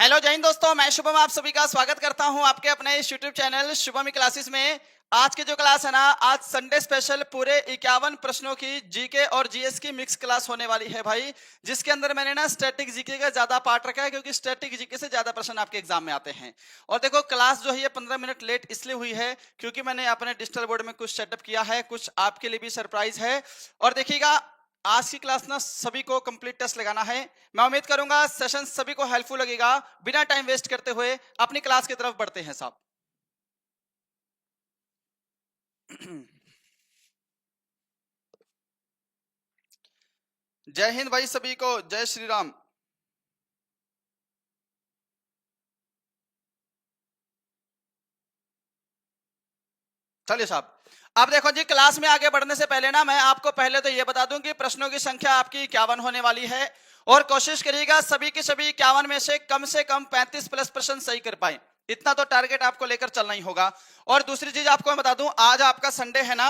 Hello जय हिंद दोस्तों, मैं शुभम आप सभी का स्वागत करता हूं आपके अपने इस यूट्यूब चैनल शुभम क्लासेस में। आज की जो क्लास है ना, आज संडे स्पेशल पूरे 51 प्रश्नों की जीके और जीएस की मिक्स क्लास होने वाली है भाई, जिसके अंदर मैंने ना स्टैटिक जीके का ज्यादा पार्ट रखा है क्योंकि स्टैटिक जीके से ज्यादा प्रश्न आपके एग्जाम में आते हैं। और देखो क्लास जो है ये 15 मिनट लेट इसलिए हुई है क्योंकि मैंने अपने डिजिटल बोर्ड में कुछ सेटअप किया है, कुछ आपके लिए भी सरप्राइज है। और देखिएगा आज की क्लास ना सभी को कंप्लीट टेस्ट लगाना है। मैं उम्मीद करूंगा सेशन सभी को हेल्पफुल लगेगा। बिना टाइम वेस्ट करते हुए अपनी क्लास की तरफ बढ़ते हैं साहब। जय हिंद भाई सभी को, जय श्री राम। चलिए साहब, अब देखो जी, क्लास में आगे बढ़ने से पहले ना मैं आपको पहले तो ये बता दूं कि प्रश्नों की संख्या आपकी 51 होने वाली है और कोशिश करिएगा सभी के सभी 51 में से कम 35 प्लस प्रश्न सही कर पाए। इतना तो टारगेट आपको लेकर चलना ही होगा। और दूसरी चीज आपको मैं बता दूं, आज आपका संडे है ना,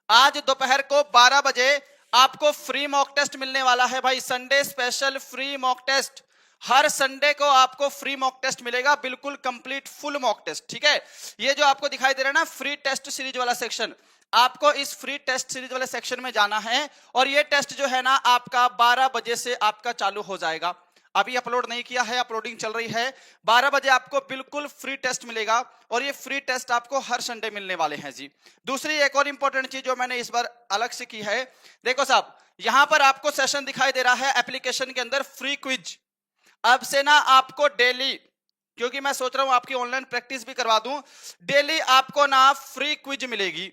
आज दोपहर को 12 बजे आपको फ्री मॉक टेस्ट मिलने वाला है भाई। Sunday special free mock test, हर संडे को आपको फ्री मॉक टेस्ट मिलेगा, बिल्कुल कंप्लीट फुल मॉक टेस्ट। ठीक है, ये जो आपको दिखाई दे रहा है ना फ्री टेस्ट सीरीज वाला सेक्शन, आपको इस फ्री टेस्ट सीरीज वाले सेक्शन में जाना है। और ये टेस्ट जो है ना आपका 12 बजे से आपका चालू हो जाएगा। अभी अपलोड नहीं किया है, अपलोडिंग चल रही है। 12 बजे आपको बिल्कुल फ्री टेस्ट मिलेगा और ये फ्री टेस्ट आपको हर संडे मिलने वाले हैं जी। दूसरी एक और इंपॉर्टेंट चीज जो मैंने इस बार अलग से की है, देखो साहब, यहां पर आपको सेशन दिखाई दे रहा है एप्लीकेशन के अंदर फ्री क्विज। अब से ना आपको डेली, क्योंकि मैं सोच रहा हूं आपकी ऑनलाइन प्रैक्टिस भी करवा दूं, डेली आपको ना फ्री क्विज मिलेगी।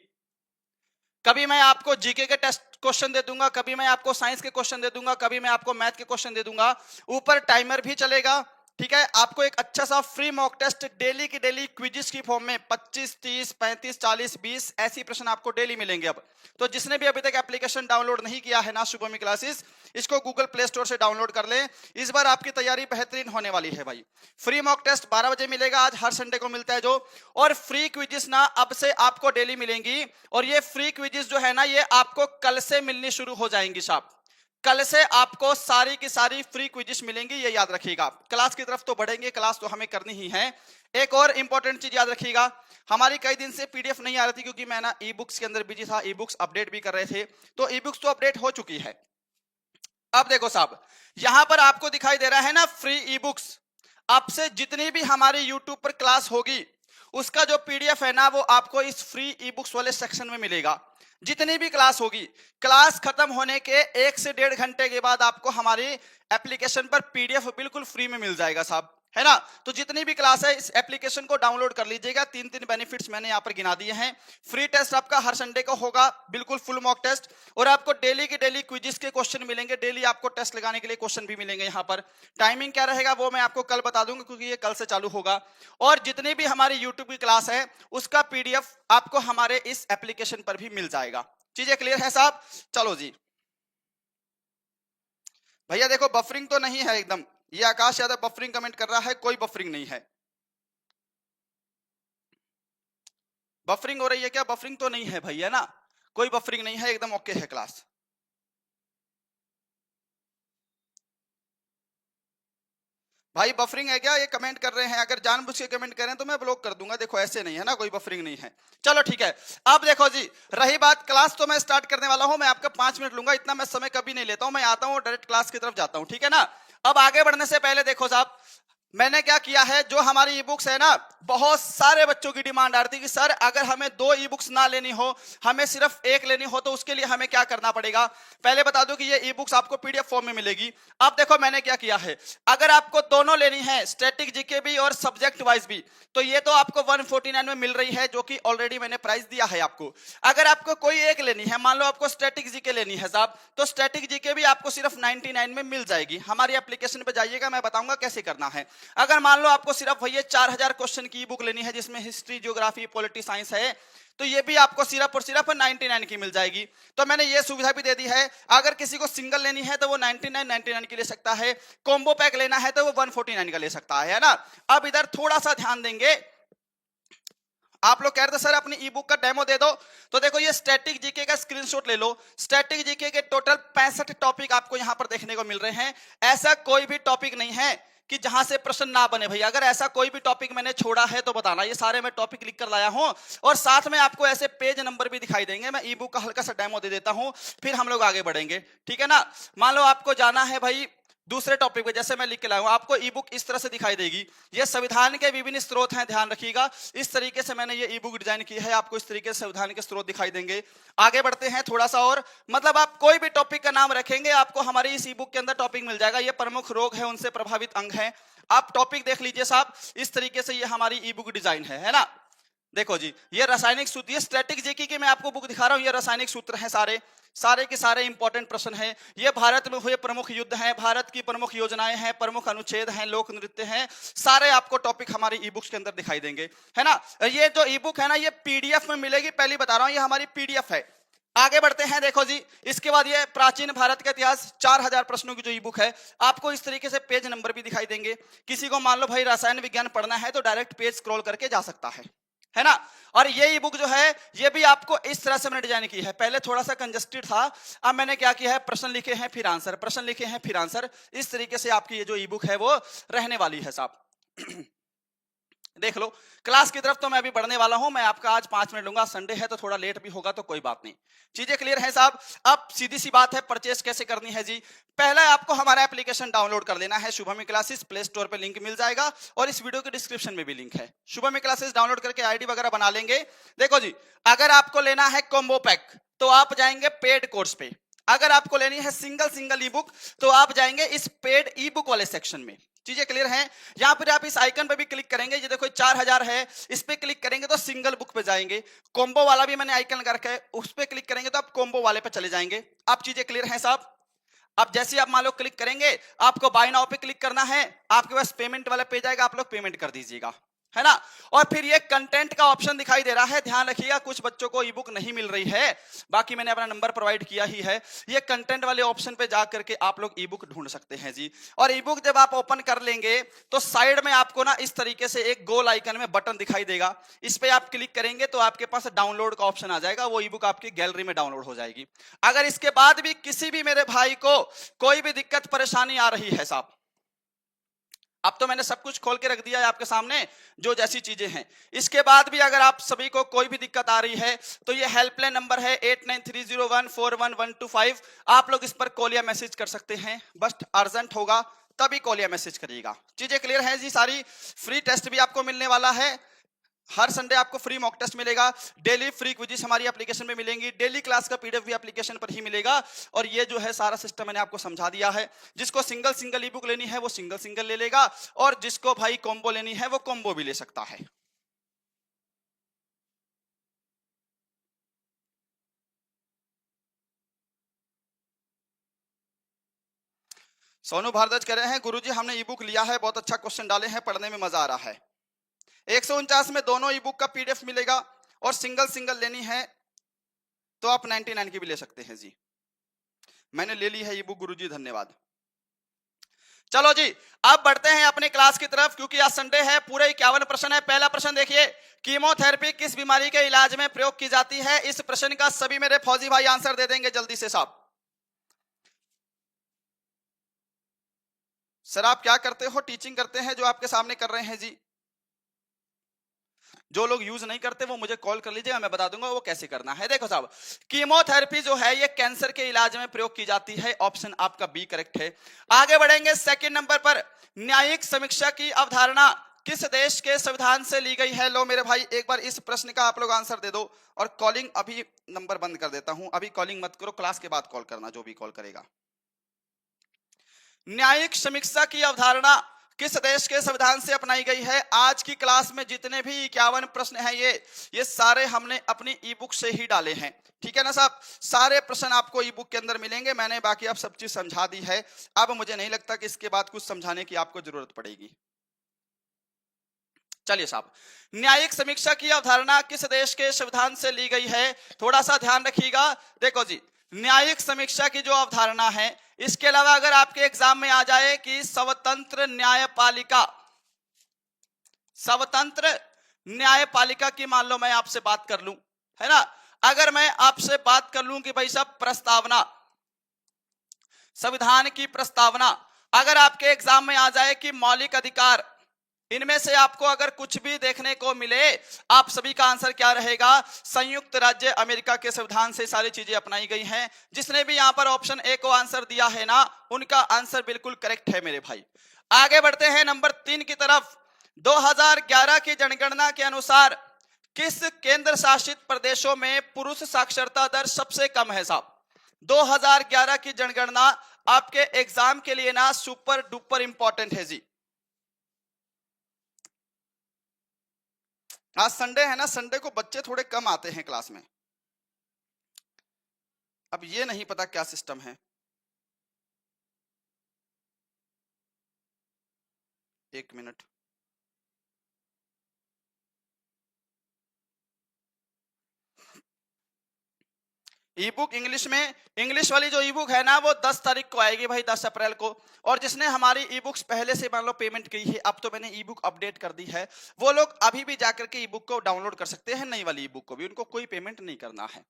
कभी मैं आपको जीके के टेस्ट क्वेश्चन दे दूंगा, कभी मैं आपको साइंस के क्वेश्चन दे दूंगा, कभी मैं आपको मैथ के क्वेश्चन दे दूंगा। ऊपर टाइमर भी चलेगा। ठीक है, आपको एक अच्छा सा फ्री मॉक टेस्ट डेली की डेली क्विजिस की फॉर्म में 25, 30, 35, 40, 20 ऐसी प्रश्न आपको डेली मिलेंगे। अब तो जिसने भी अभी तक एप्लीकेशन डाउनलोड नहीं किया है ना शुभमी क्लासेस, इसको गूगल प्ले स्टोर से डाउनलोड कर ले। इस बार आपकी तैयारी बेहतरीन होने वाली है भाई। फ्री मॉक टेस्ट 12 बजे मिलेगा, आज हर संडे को मिलता है जो। और फ्री क्विजिस ना अब से आपको डेली मिलेंगी। और ये फ्री क्विजिस जो है ना, ये आपको कल से मिलनी शुरू हो जाएंगी साहब। कल से आपको सारी की सारी फ्री क्विजिस मिलेंगी, ये याद रखिएगा। क्लास की तरफ तो बढ़ेंगे, क्लास तो हमें करनी ही है। एक और इंपॉर्टेंट चीज याद रखिएगा, हमारी कई दिन से पीडीएफ नहीं आ रही थी क्योंकि मैं ना ई बुक्स के अंदर बिजी था, ई बुक्स अपडेट भी कर रहे थे। तो ई बुक्स तो अपडेट हो चुकी है। अब देखो साहब, यहां पर आपको दिखाई दे रहा है ना फ्री ई बुक्स। अब से जितनी भी हमारी यूट्यूब पर क्लास होगी उसका जो पीडीएफ है ना, वो आपको इस फ्री ई बुक्स वाले सेक्शन में मिलेगा। जितनी भी क्लास होगी, क्लास खत्म होने के 1 से 1.5 घंटे के बाद आपको हमारी एप्लीकेशन पर पीडीएफ बिल्कुल फ्री में मिल जाएगा साहब, है ना। तो जितनी भी क्लास है इस एप्लीकेशन को डाउनलोड कर लीजिएगा। 3 बेनिफिट्स मैंने यहाँ पर गिना दिए हैं। फ्री टेस्ट आपका हर संडे को होगा, बिल्कुल फुल मॉक टेस्ट। और आपको डेली के डेली क्विजिस के क्वेश्चन मिलेंगे, डेली आपको टेस्ट लगाने के लिए क्वेश्चन भी मिलेंगे यहाँ पर। टाइमिंग क्या रहेगा वो मैं आपको कल बता दूंगा क्योंकि ये कल से चालू होगा। और जितनी भी हमारी यूट्यूब की क्लास है उसका पीडीएफ आपको हमारे इस एप्लीकेशन पर भी मिल जाएगा। चीजें क्लियर है साहब? चलो जी भैया, देखो बफरिंग तो नहीं है एकदम। ये आकाश यादव बफरिंग कमेंट कर रहा है, कोई बफरिंग नहीं है। बफरिंग हो रही है क्या? बफरिंग तो नहीं है भैया ना, कोई बफरिंग नहीं है, एकदम ओके है क्लास। भाई बफरिंग है क्या? ये कमेंट कर रहे हैं, अगर जानबूझ के कमेंट करें तो मैं ब्लॉक कर दूंगा। देखो ऐसे नहीं है ना, कोई बफरिंग नहीं है। चलो ठीक है। अब देखो जी, रही बात क्लास, तो मैं स्टार्ट करने वाला हूं। मैं आपका 5 मिनट लूंगा, इतना मैं समय कभी नहीं लेता हूं। मैं आता हूं डायरेक्ट क्लास की तरफ जाता हूं, ठीक है ना। अब आगे बढ़ने से पहले देखो साहब, मैंने क्या किया है, जो हमारी ई बुक्स है ना, बहुत सारे बच्चों की डिमांड आ रही थी कि सर अगर हमें 2 ई बुक्स ना लेनी हो, हमें सिर्फ एक लेनी हो, तो उसके लिए हमें क्या करना पड़ेगा। पहले बता दूं कि ये ई बुक्स आपको पीडीएफ फॉर्म में मिलेगी। अब देखो मैंने क्या किया है, अगर आपको दोनों लेनी है, स्टैटिक जीके भी और सब्जेक्ट वाइज भी, तो ये तो आपको 149 में मिल रही है, जो कि ऑलरेडी मैंने प्राइस दिया है आपको। अगर आपको कोई एक लेनी है, मान लो आपको स्टैटिक जीके लेनी है साहब, तो स्टैटिक जीके भी आपको सिर्फ 99 में मिल जाएगी। हमारी एप्लीकेशन पे जाइएगा, मैं बताऊंगा कैसे करना है। अगर मान लो आपको सिर्फ भैया 4000 क्वेश्चन की बुक लेनी है जिसमें हिस्ट्री, ज्योग्राफी, पॉलिटी साइंस है, तो ये भी आपको सिर्फ और सिर्फ 99 की मिल जाएगी। तो मैंने ये सुविधा भी दे दी है। अगर किसी को सिंगल लेनी है तो वो 99 की ले सकता है, कॉम्बो पैक लेना है तो वो 149 का ले सकता है ना। अब इधर थोड़ा सा ध्यान देंगे, आप लोग कह रहे थे सर अपनी ई बुक का डेमो दे दो, तो देखो ये स्टैटिक जीके का स्क्रीनशॉट ले लो। स्टैटिक जीके के टोटल 65 टॉपिक आपको यहां पर देखने को मिल रहे हैं। ऐसा कोई भी टॉपिक नहीं है कि जहां से प्रश्न ना बने भाई। अगर ऐसा कोई भी टॉपिक मैंने छोड़ा है तो बताना। ये सारे मैं टॉपिक लिख कर लाया हूं और साथ में आपको ऐसे पेज नंबर भी दिखाई देंगे। मैं ई बुक का हल्का सा डेमो दे देता हूं, फिर हम लोग आगे बढ़ेंगे, ठीक है ना। मान लो आपको जाना है भाई दूसरे टॉपिक पे, जैसे मैं लिख के लाया हूं, आपको ई बुक इस तरह से दिखाई देगी। ये संविधान के विभिन्न स्रोत हैं, ध्यान रखिएगा। इस तरीके से मैंने ये ई बुक डिजाइन की है, आपको इस तरीके से संविधान के स्रोत दिखाई देंगे। आगे बढ़ते हैं थोड़ा सा और, मतलब आप कोई भी टॉपिक का नाम रखेंगे आपको हमारी इस ई बुक के अंदर टॉपिक मिल जाएगा। ये प्रमुख रोग है उनसे प्रभावित अंग है। आप टॉपिक देख लीजिए साहब, इस तरीके से ये हमारी ई बुक डिजाइन है ना। देखो जी, ये रासायनिक सूत्र, ये स्टैटिक जीके की मैं आपको बुक दिखा रहा हूं। ये रासायनिक सूत्र हैं, सारे सारे के सारे इंपॉर्टेंट प्रश्न हैं। ये भारत में हुए प्रमुख युद्ध हैं, भारत की प्रमुख योजनाएं हैं, प्रमुख अनुच्छेद हैं, लोक नृत्य हैं, सारे आपको टॉपिक हमारी ई बुक्स के अंदर दिखाई देंगे, है ना। ये जो ई बुक है ना, ये पीडीएफ में मिलेगी, पहले बता रहा हूं, ये हमारी पीडीएफ है। आगे बढ़ते हैं, देखो जी, इसके बाद ये प्राचीन भारत का इतिहास 4000 प्रश्नों की जो ई बुक है, आपको इस तरीके से पेज नंबर भी दिखाई देंगे। किसी को मान लो भाई रसायन विज्ञान पढ़ना है तो डायरेक्ट पेज स्क्रॉल करके जा सकता है ना। और ये ई बुक जो है, ये भी आपको इस तरह से मैंने डिजाइन की है। पहले थोड़ा सा कंजस्टेड था, अब मैंने क्या किया है, प्रश्न लिखे हैं फिर आंसर, प्रश्न लिखे हैं फिर आंसर। इस तरीके से आपकी ये जो ई बुक है वो रहने वाली है साहब। देख लो, क्लास की तरफ तो मैं अभी बढ़ने वाला हूं। मैं आपका आज 5 मिनट लूंगा, संडे है तो थोड़ा लेट भी होगा तो कोई बात नहीं। चीजें क्लियर है साहब। अब सीधी सी बात है, परचेस कैसे करनी है जी। पहले आपको हमारा एप्लीकेशन डाउनलोड कर लेना है, शुभमी क्लासेस। प्ले स्टोर पे लिंक मिल जाएगा और इस वीडियो के डिस्क्रिप्शन में भी लिंक है। शुभमी क्लासेस डाउनलोड करके आईडी वगैरह बना लेंगे। देखो जी, अगर आपको लेना है कॉम्बो पैक तो आप जाएंगे पेड कोर्स पे। अगर आपको लेनी है सिंगल सिंगल ई बुक तो आप जाएंगे इस पेड ई बुक वाले सेक्शन में। चीजें क्लियर हैं। यहां पर आप इस आइकन पे भी क्लिक करेंगे, ये देखो 4000 है, इस पे क्लिक करेंगे तो सिंगल बुक पे जाएंगे। कॉम्बो वाला भी मैंने आइकन कर रखा है, उस पे क्लिक करेंगे तो आप कॉम्बो वाले पे चले जाएंगे। आप चीजें क्लियर हैं साहब। अब जैसे आप मान लो क्लिक करेंगे, आपको बाय नाउ पे क्लिक करना है, आपके पास पेमेंट वाला पेज आएगा, आप लोग पेमेंट कर दीजिएगा, है ना। और फिर ये कंटेंट का ऑप्शन दिखाई दे रहा है, ध्यान रखिएगा। कुछ बच्चों को ई बुक नहीं मिल रही है, बाकी मैंने अपना नंबर प्रोवाइड किया ही है। ये कंटेंट वाले ऑप्शन पे जा करके आप लोग ई बुक ढूंढ सकते हैं जी। और ई बुक जब आप ओपन कर लेंगे तो साइड में आपको ना इस तरीके से एक गोल आइकन में बटन दिखाई देगा, इस पे आप क्लिक करेंगे तो आपके पास डाउनलोड का ऑप्शन आ जाएगा। वो ई बुक आपकी गैलरी में डाउनलोड हो जाएगी। अगर इसके बाद भी किसी भी मेरे भाई को कोई भी दिक्कत परेशानी आ रही है साहब, अब तो मैंने सब कुछ खोल के रख दिया है आपके सामने, जो जैसी चीजें हैं। इसके बाद भी अगर आप सभी को कोई भी दिक्कत आ रही है तो ये हेल्पलाइन नंबर है 8930141125। आप लोग इस पर कॉल या मैसेज कर सकते हैं, बस अर्जेंट होगा तभी कॉल या मैसेज करिएगा। चीजें क्लियर है जी सारी। फ्री टेस्ट भी आपको मिलने वाला है, हर संडे आपको फ्री मॉक टेस्ट मिलेगा। डेली फ्री क्विज़ हमारी एप्लीकेशन में मिलेंगी, डेली क्लास का पीडीएफ भी एप्लीकेशन पर ही मिलेगा। और ये जो है सारा सिस्टम मैंने आपको समझा दिया है। जिसको सिंगल सिंगल ई बुक लेनी है वो सिंगल सिंगल ले लेगा, और जिसको भाई कॉम्बो लेनी है वो कॉम्बो भी ले सकता है। सोनू भारद्वाज कह रहे हैं, गुरुजी हमने ई बुक लिया है, बहुत अच्छा क्वेश्चन डाले हैं, पढ़ने में मजा आ रहा है। 149 में दोनों ई बुक का पीडीएफ मिलेगा, और सिंगल सिंगल लेनी है तो आप 99 की भी ले सकते हैं जी। मैंने ले ली है ई बुक गुरुजी, धन्यवाद। चलो जी, अब बढ़ते हैं अपने क्लास की तरफ, क्योंकि आज संडे है। पूरे 51 प्रश्न है। पहला प्रश्न देखिए, कीमोथेरेपी किस बीमारी के इलाज में प्रयोग की जाती है। इस प्रश्न का सभी मेरे फौजी भाई आंसर दे देंगे जल्दी से साहब। सर आप क्या करते हो, टीचिंग करते हैं जो आपके सामने कर रहे हैं जी। जो लोग यूज नहीं करते वो मुझे कॉल कर लीजिएगा, मैं बता दूंगा वो कैसे करना है। देखो साहब, कीमोथेरेपी जो है ये कैंसर के इलाज में प्रयोग की जाती है। ऑप्शन आपका बी करेक्ट है। आगे बढ़ेंगे सेकंड नंबर पर, न्यायिक समीक्षा की अवधारणा किस देश के संविधान से ली गई है। लो मेरे भाई, एक बार इस प्रश्न का आप लोग आंसर दे दो। और कॉलिंग अभी नंबर बंद कर देता हूं, अभी कॉलिंग मत करो, क्लास के बाद कॉल करना जो भी कॉल करेगा। न्यायिक समीक्षा की अवधारणा किस देश के संविधान से अपनाई गई है। आज की क्लास में जितने भी 51 प्रश्न हैं ये सारे हमने अपनी ई बुक से ही डाले हैं, ठीक है ना साहब। सारे प्रश्न आपको ई बुक के अंदर मिलेंगे। मैंने बाकी आप सब चीज समझा दी है, अब मुझे नहीं लगता कि इसके बाद कुछ समझाने की आपको जरूरत पड़ेगी। चलिए साहब, न्यायिक समीक्षा की अवधारणा किस देश के संविधान से ली गई है, थोड़ा सा ध्यान रखिएगा। देखो जी, न्यायिक समीक्षा की जो अवधारणा है, इसके अलावा अगर आपके एग्जाम में आ जाए कि स्वतंत्र न्यायपालिका, स्वतंत्र न्यायपालिका की मान लो मैं आपसे बात कर लूं, है ना। अगर मैं आपसे बात कर लूं कि भाई साहब प्रस्तावना, संविधान की प्रस्तावना, अगर आपके एग्जाम में आ जाए कि मौलिक अधिकार, इनमें से आपको अगर कुछ भी देखने को मिले, आप सभी का आंसर क्या रहेगा? संयुक्त राज्य अमेरिका के संविधान से सारी चीजें अपनाई गई हैं। जिसने भी यहां पर ऑप्शन ए को आंसर दिया है ना, उनका आंसर बिल्कुल करेक्ट है मेरे भाई। आगे बढ़ते हैं नंबर 3 की तरफ। 2011 की जनगणना के अनुसार किस केंद्र शासित प्रदेशों में पुरुष साक्षरता दर सबसे कम है साहब? 2011 की जनगणना आपके एग्जाम के लिए ना सुपर डुपर इंपॉर्टेंट है जी। आज संडे है ना, संडे को बच्चे थोड़े कम आते हैं क्लास में। अब ये नहीं पता क्या सिस्टम है। एक मिनट। ई बुक इंग्लिश में, इंग्लिश वाली जो ई बुक है ना वो 10 तारीख को आएगी भाई, 10 अप्रैल को। और जिसने हमारी ई बुक्स पहले से मान लो पेमेंट की है, अब तो मैंने ई बुक अपडेट कर दी है, वो लोग अभी भी जाकर के ई बुक को डाउनलोड कर सकते हैं, नई वाली ई बुक को भी, उनको कोई पेमेंट नहीं करना है।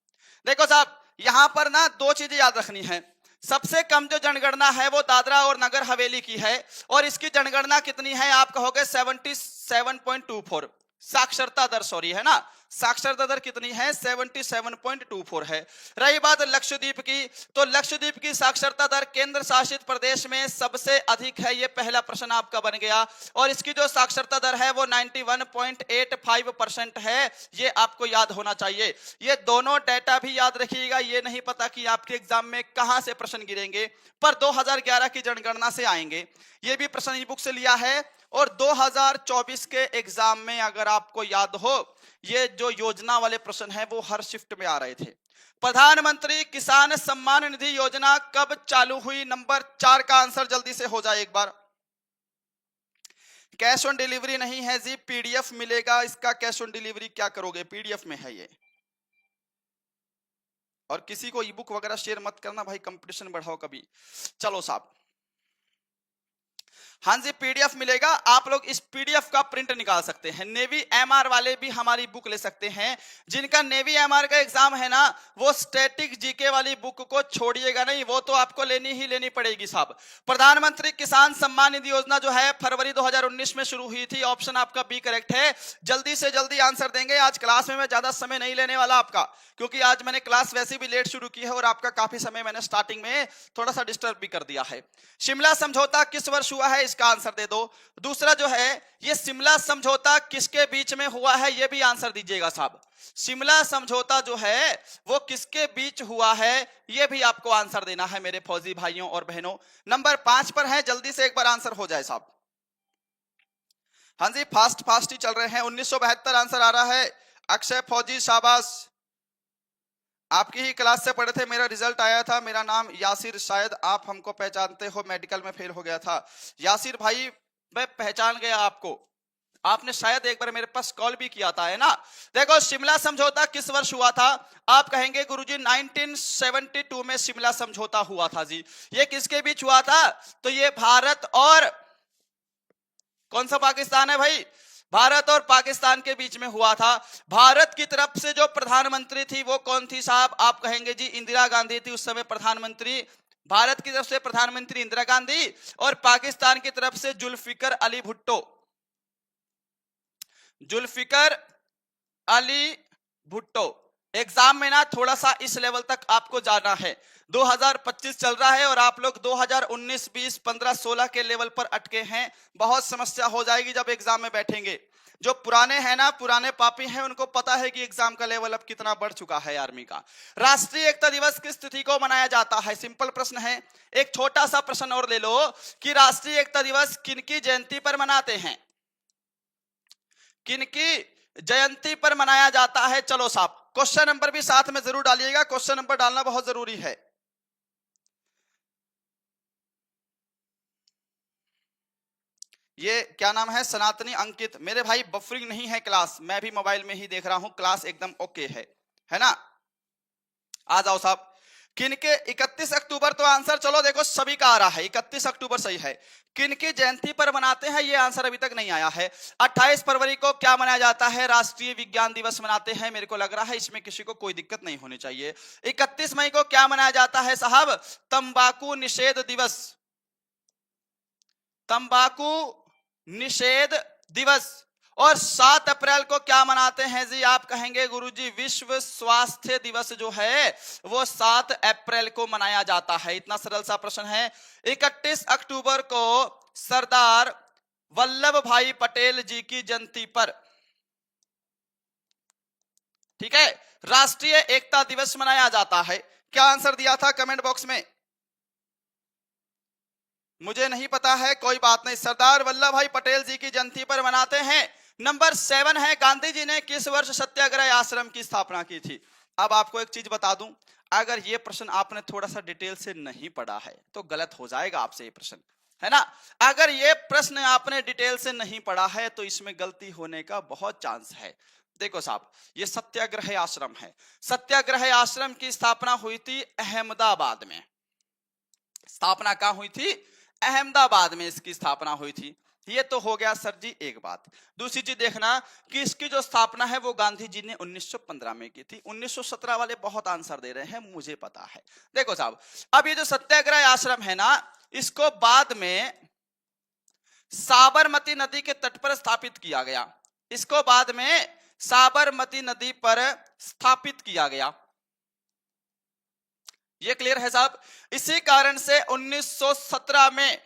देखो साहब, यहां पर ना 2 चीजें याद रखनी है। सबसे कम जो जनगणना है वो दादरा और नगर हवेली की है, और इसकी जनगणना कितनी है? आप कहोगे 77.24 साक्षरता दर, सॉरी है ना, साक्षरता दर कितनी है? 77.24 है। रही बात लक्षद्वीप की, तो लक्षद्वीप की साक्षरता दर केंद्र शासित प्रदेश में सबसे अधिक है, ये पहला प्रश्न आपका बन गया। और इसकी जो साक्षरता दर है वो 91.85% है, ये आपको याद होना चाहिए। ये दोनों डेटा भी याद रखिएगा, ये नहीं पता कि आपके एग्जाम में कहां से प्रश्न गिरेंगे, पर 2011 की जनगणना से आएंगे। ये भी प्रश्न ई बुक से लिया है। और 2024 के एग्जाम में अगर आपको याद हो, ये जो योजना वाले प्रश्न हैं वो हर शिफ्ट में आ रहे थे। प्रधानमंत्री किसान सम्मान निधि योजना कब चालू हुई? नंबर 4 का आंसर जल्दी से हो जाए एक बार। कैश ऑन डिलीवरी नहीं है जी, पीडीएफ मिलेगा इसका। कैश ऑन डिलीवरी क्या करोगे, पीडीएफ में है ये। और किसी को ई बुक वगैरह शेयर मत करना भाई, कंपटीशन बढ़ाओ कभी। चलो साहब, हाँ जी, पीडीएफ मिलेगा। आप लोग इस पीडीएफ का प्रिंट निकाल सकते हैं। नेवी एमआर वाले भी हमारी बुक ले सकते हैं। जिनका नेवी एमआर का एग्जाम है ना, वो स्टैटिक जीके वाली बुक को छोड़िएगा नहीं, वो तो आपको लेनी ही लेनी पड़ेगी साहब। प्रधानमंत्री किसान सम्मान निधि योजना जो है फरवरी 2019 में शुरू हुई थी। ऑप्शन आपका बी करेक्ट है। जल्दी से जल्दी आंसर देंगे। आज क्लास में मैं ज्यादा समय नहीं लेने वाला आपका, क्योंकि आज मैंने क्लास वैसे भी लेट शुरू की है और आपका काफी समय मैंने स्टार्टिंग में थोड़ा सा डिस्टर्ब भी कर दिया है। शिमला समझौता किस वर्ष हुआ है, इसका आंसर दे दो। दूसरा जो है, ये शिमला समझौता किसके बीच में हुआ है, ये भी आंसर दीजिएगा साहब। शिमला समझौता जो है वो किसके बीच हुआ है, ये भी आपको आंसर देना है मेरे फौजी भाइयों और बहनों। नंबर 5 पर है, जल्दी से एक बार आंसर हो जाए साहब। हाँ जी, फास्ट फास्ट ही चल रहे हैं। 1972 आंसर आ रहा है। अक्षय फौजी, शाबाश। आपकी ही क्लास से पढ़े थे, मेरा रिजल्ट आया था। मेरा नाम यासिर, शायद आप हमको पहचानते हो, मेडिकल में फेल हो गया था। यासिर भाई, मैं पहचान गया आपको, आपने शायद एक बार मेरे पास कॉल भी किया था, है ना। देखो, शिमला समझौता किस वर्ष हुआ था? आप कहेंगे गुरुजी 1972 में शिमला समझौता हुआ था जी। ये किसके बीच हुआ था? तो ये भारत और कौन सा पाकिस्तान है भाई? भारत और पाकिस्तान के बीच में हुआ था। भारत की तरफ से जो प्रधानमंत्री थी वो कौन थी साहब? आप कहेंगे जी इंदिरा गांधी थी उस समय प्रधानमंत्री। भारत की तरफ से प्रधानमंत्री इंदिरा गांधी, और पाकिस्तान की तरफ से जुल्फिकर अली भुट्टो। जुल्फिकर अली भुट्टो। एग्जाम में ना थोड़ा सा इस लेवल तक आपको जाना है। 2025 चल रहा है और आप लोग 2019, 20, 15, 16 के लेवल पर अटके हैं। बहुत समस्या हो जाएगी जब एग्जाम में बैठेंगे। जो पुराने हैं ना, पुराने पापी हैं, उनको पता है कि एग्जाम का लेवल अब कितना बढ़ चुका है आर्मी का। राष्ट्रीय एकता दिवस किस तिथि को मनाया जाता है? सिंपल प्रश्न है। एक छोटा सा प्रश्न और ले लो कि राष्ट्रीय एकता दिवस किनकी जयंती पर मनाते हैं? किनकी जयंती पर मनाया जाता है? चलो साहब, क्वेश्चन नंबर भी साथ में जरूर डालिएगा, क्वेश्चन नंबर डालना बहुत जरूरी है। ये क्या नाम है? सनातनी अंकित। मेरे भाई बफरिंग नहीं है क्लास, मैं भी मोबाइल में ही देख रहा हूं, क्लास एकदम ओके है ना। आ जाओ साहब। किनके 31 अक्टूबर तो आंसर, चलो देखो सभी का आ रहा है, 31 अक्टूबर सही है। किनकी जयंती पर मनाते हैं, ये आंसर अभी तक नहीं आया है। 28 फरवरी को क्या मनाया जाता है? राष्ट्रीय विज्ञान दिवस मनाते हैं। मेरे को लग रहा है इसमें किसी को कोई दिक्कत नहीं होनी चाहिए। 31 मई को क्या मनाया जाता है साहब? तंबाकू निषेध दिवस। तंबाकू निषेध दिवस। और 7 अप्रैल को क्या मनाते हैं जी? आप कहेंगे गुरुजी विश्व स्वास्थ्य दिवस जो है वो 7 अप्रैल को मनाया जाता है। इतना सरल सा प्रश्न है। 31 अक्टूबर को सरदार वल्लभ भाई पटेल जी की जयंती पर, ठीक है, राष्ट्रीय एकता दिवस मनाया जाता है। क्या आंसर दिया था कमेंट बॉक्स में? मुझे नहीं पता है, कोई बात नहीं। सरदार वल्लभ भाई पटेल जी की जयंती पर मनाते हैं। नंबर 7 है, गांधी जी ने किस वर्ष सत्याग्रह आश्रम की स्थापना की थी? अब आपको एक चीज बता दूं, अगर ये प्रश्न आपने थोड़ा सा डिटेल से नहीं पढ़ा है तो गलत हो जाएगा आपसे ये प्रश्न, है ना। अगर ये प्रश्न आपने डिटेल से नहीं पढ़ा है तो इसमें गलती होने का बहुत चांस है। देखो साहब, ये सत्याग्रह आश्रम है। सत्याग्रह आश्रम की स्थापना हुई थी अहमदाबाद में। स्थापना कहां हुई थी? अहमदाबाद में इसकी स्थापना हुई थी। ये तो हो गया सर जी एक बात। दूसरी चीज देखना कि इसकी जो स्थापना है वो गांधी जी ने 1915 में की थी। 1917 वाले बहुत आंसर दे रहे हैं, मुझे पता है। देखो साहब, अब ये जो सत्याग्रह आश्रम है ना, इसको बाद में साबरमती नदी के तट पर स्थापित किया गया। इसको बाद में साबरमती नदी पर स्थापित किया गया। ये क्लियर है साहब? इसी कारण से 1917 में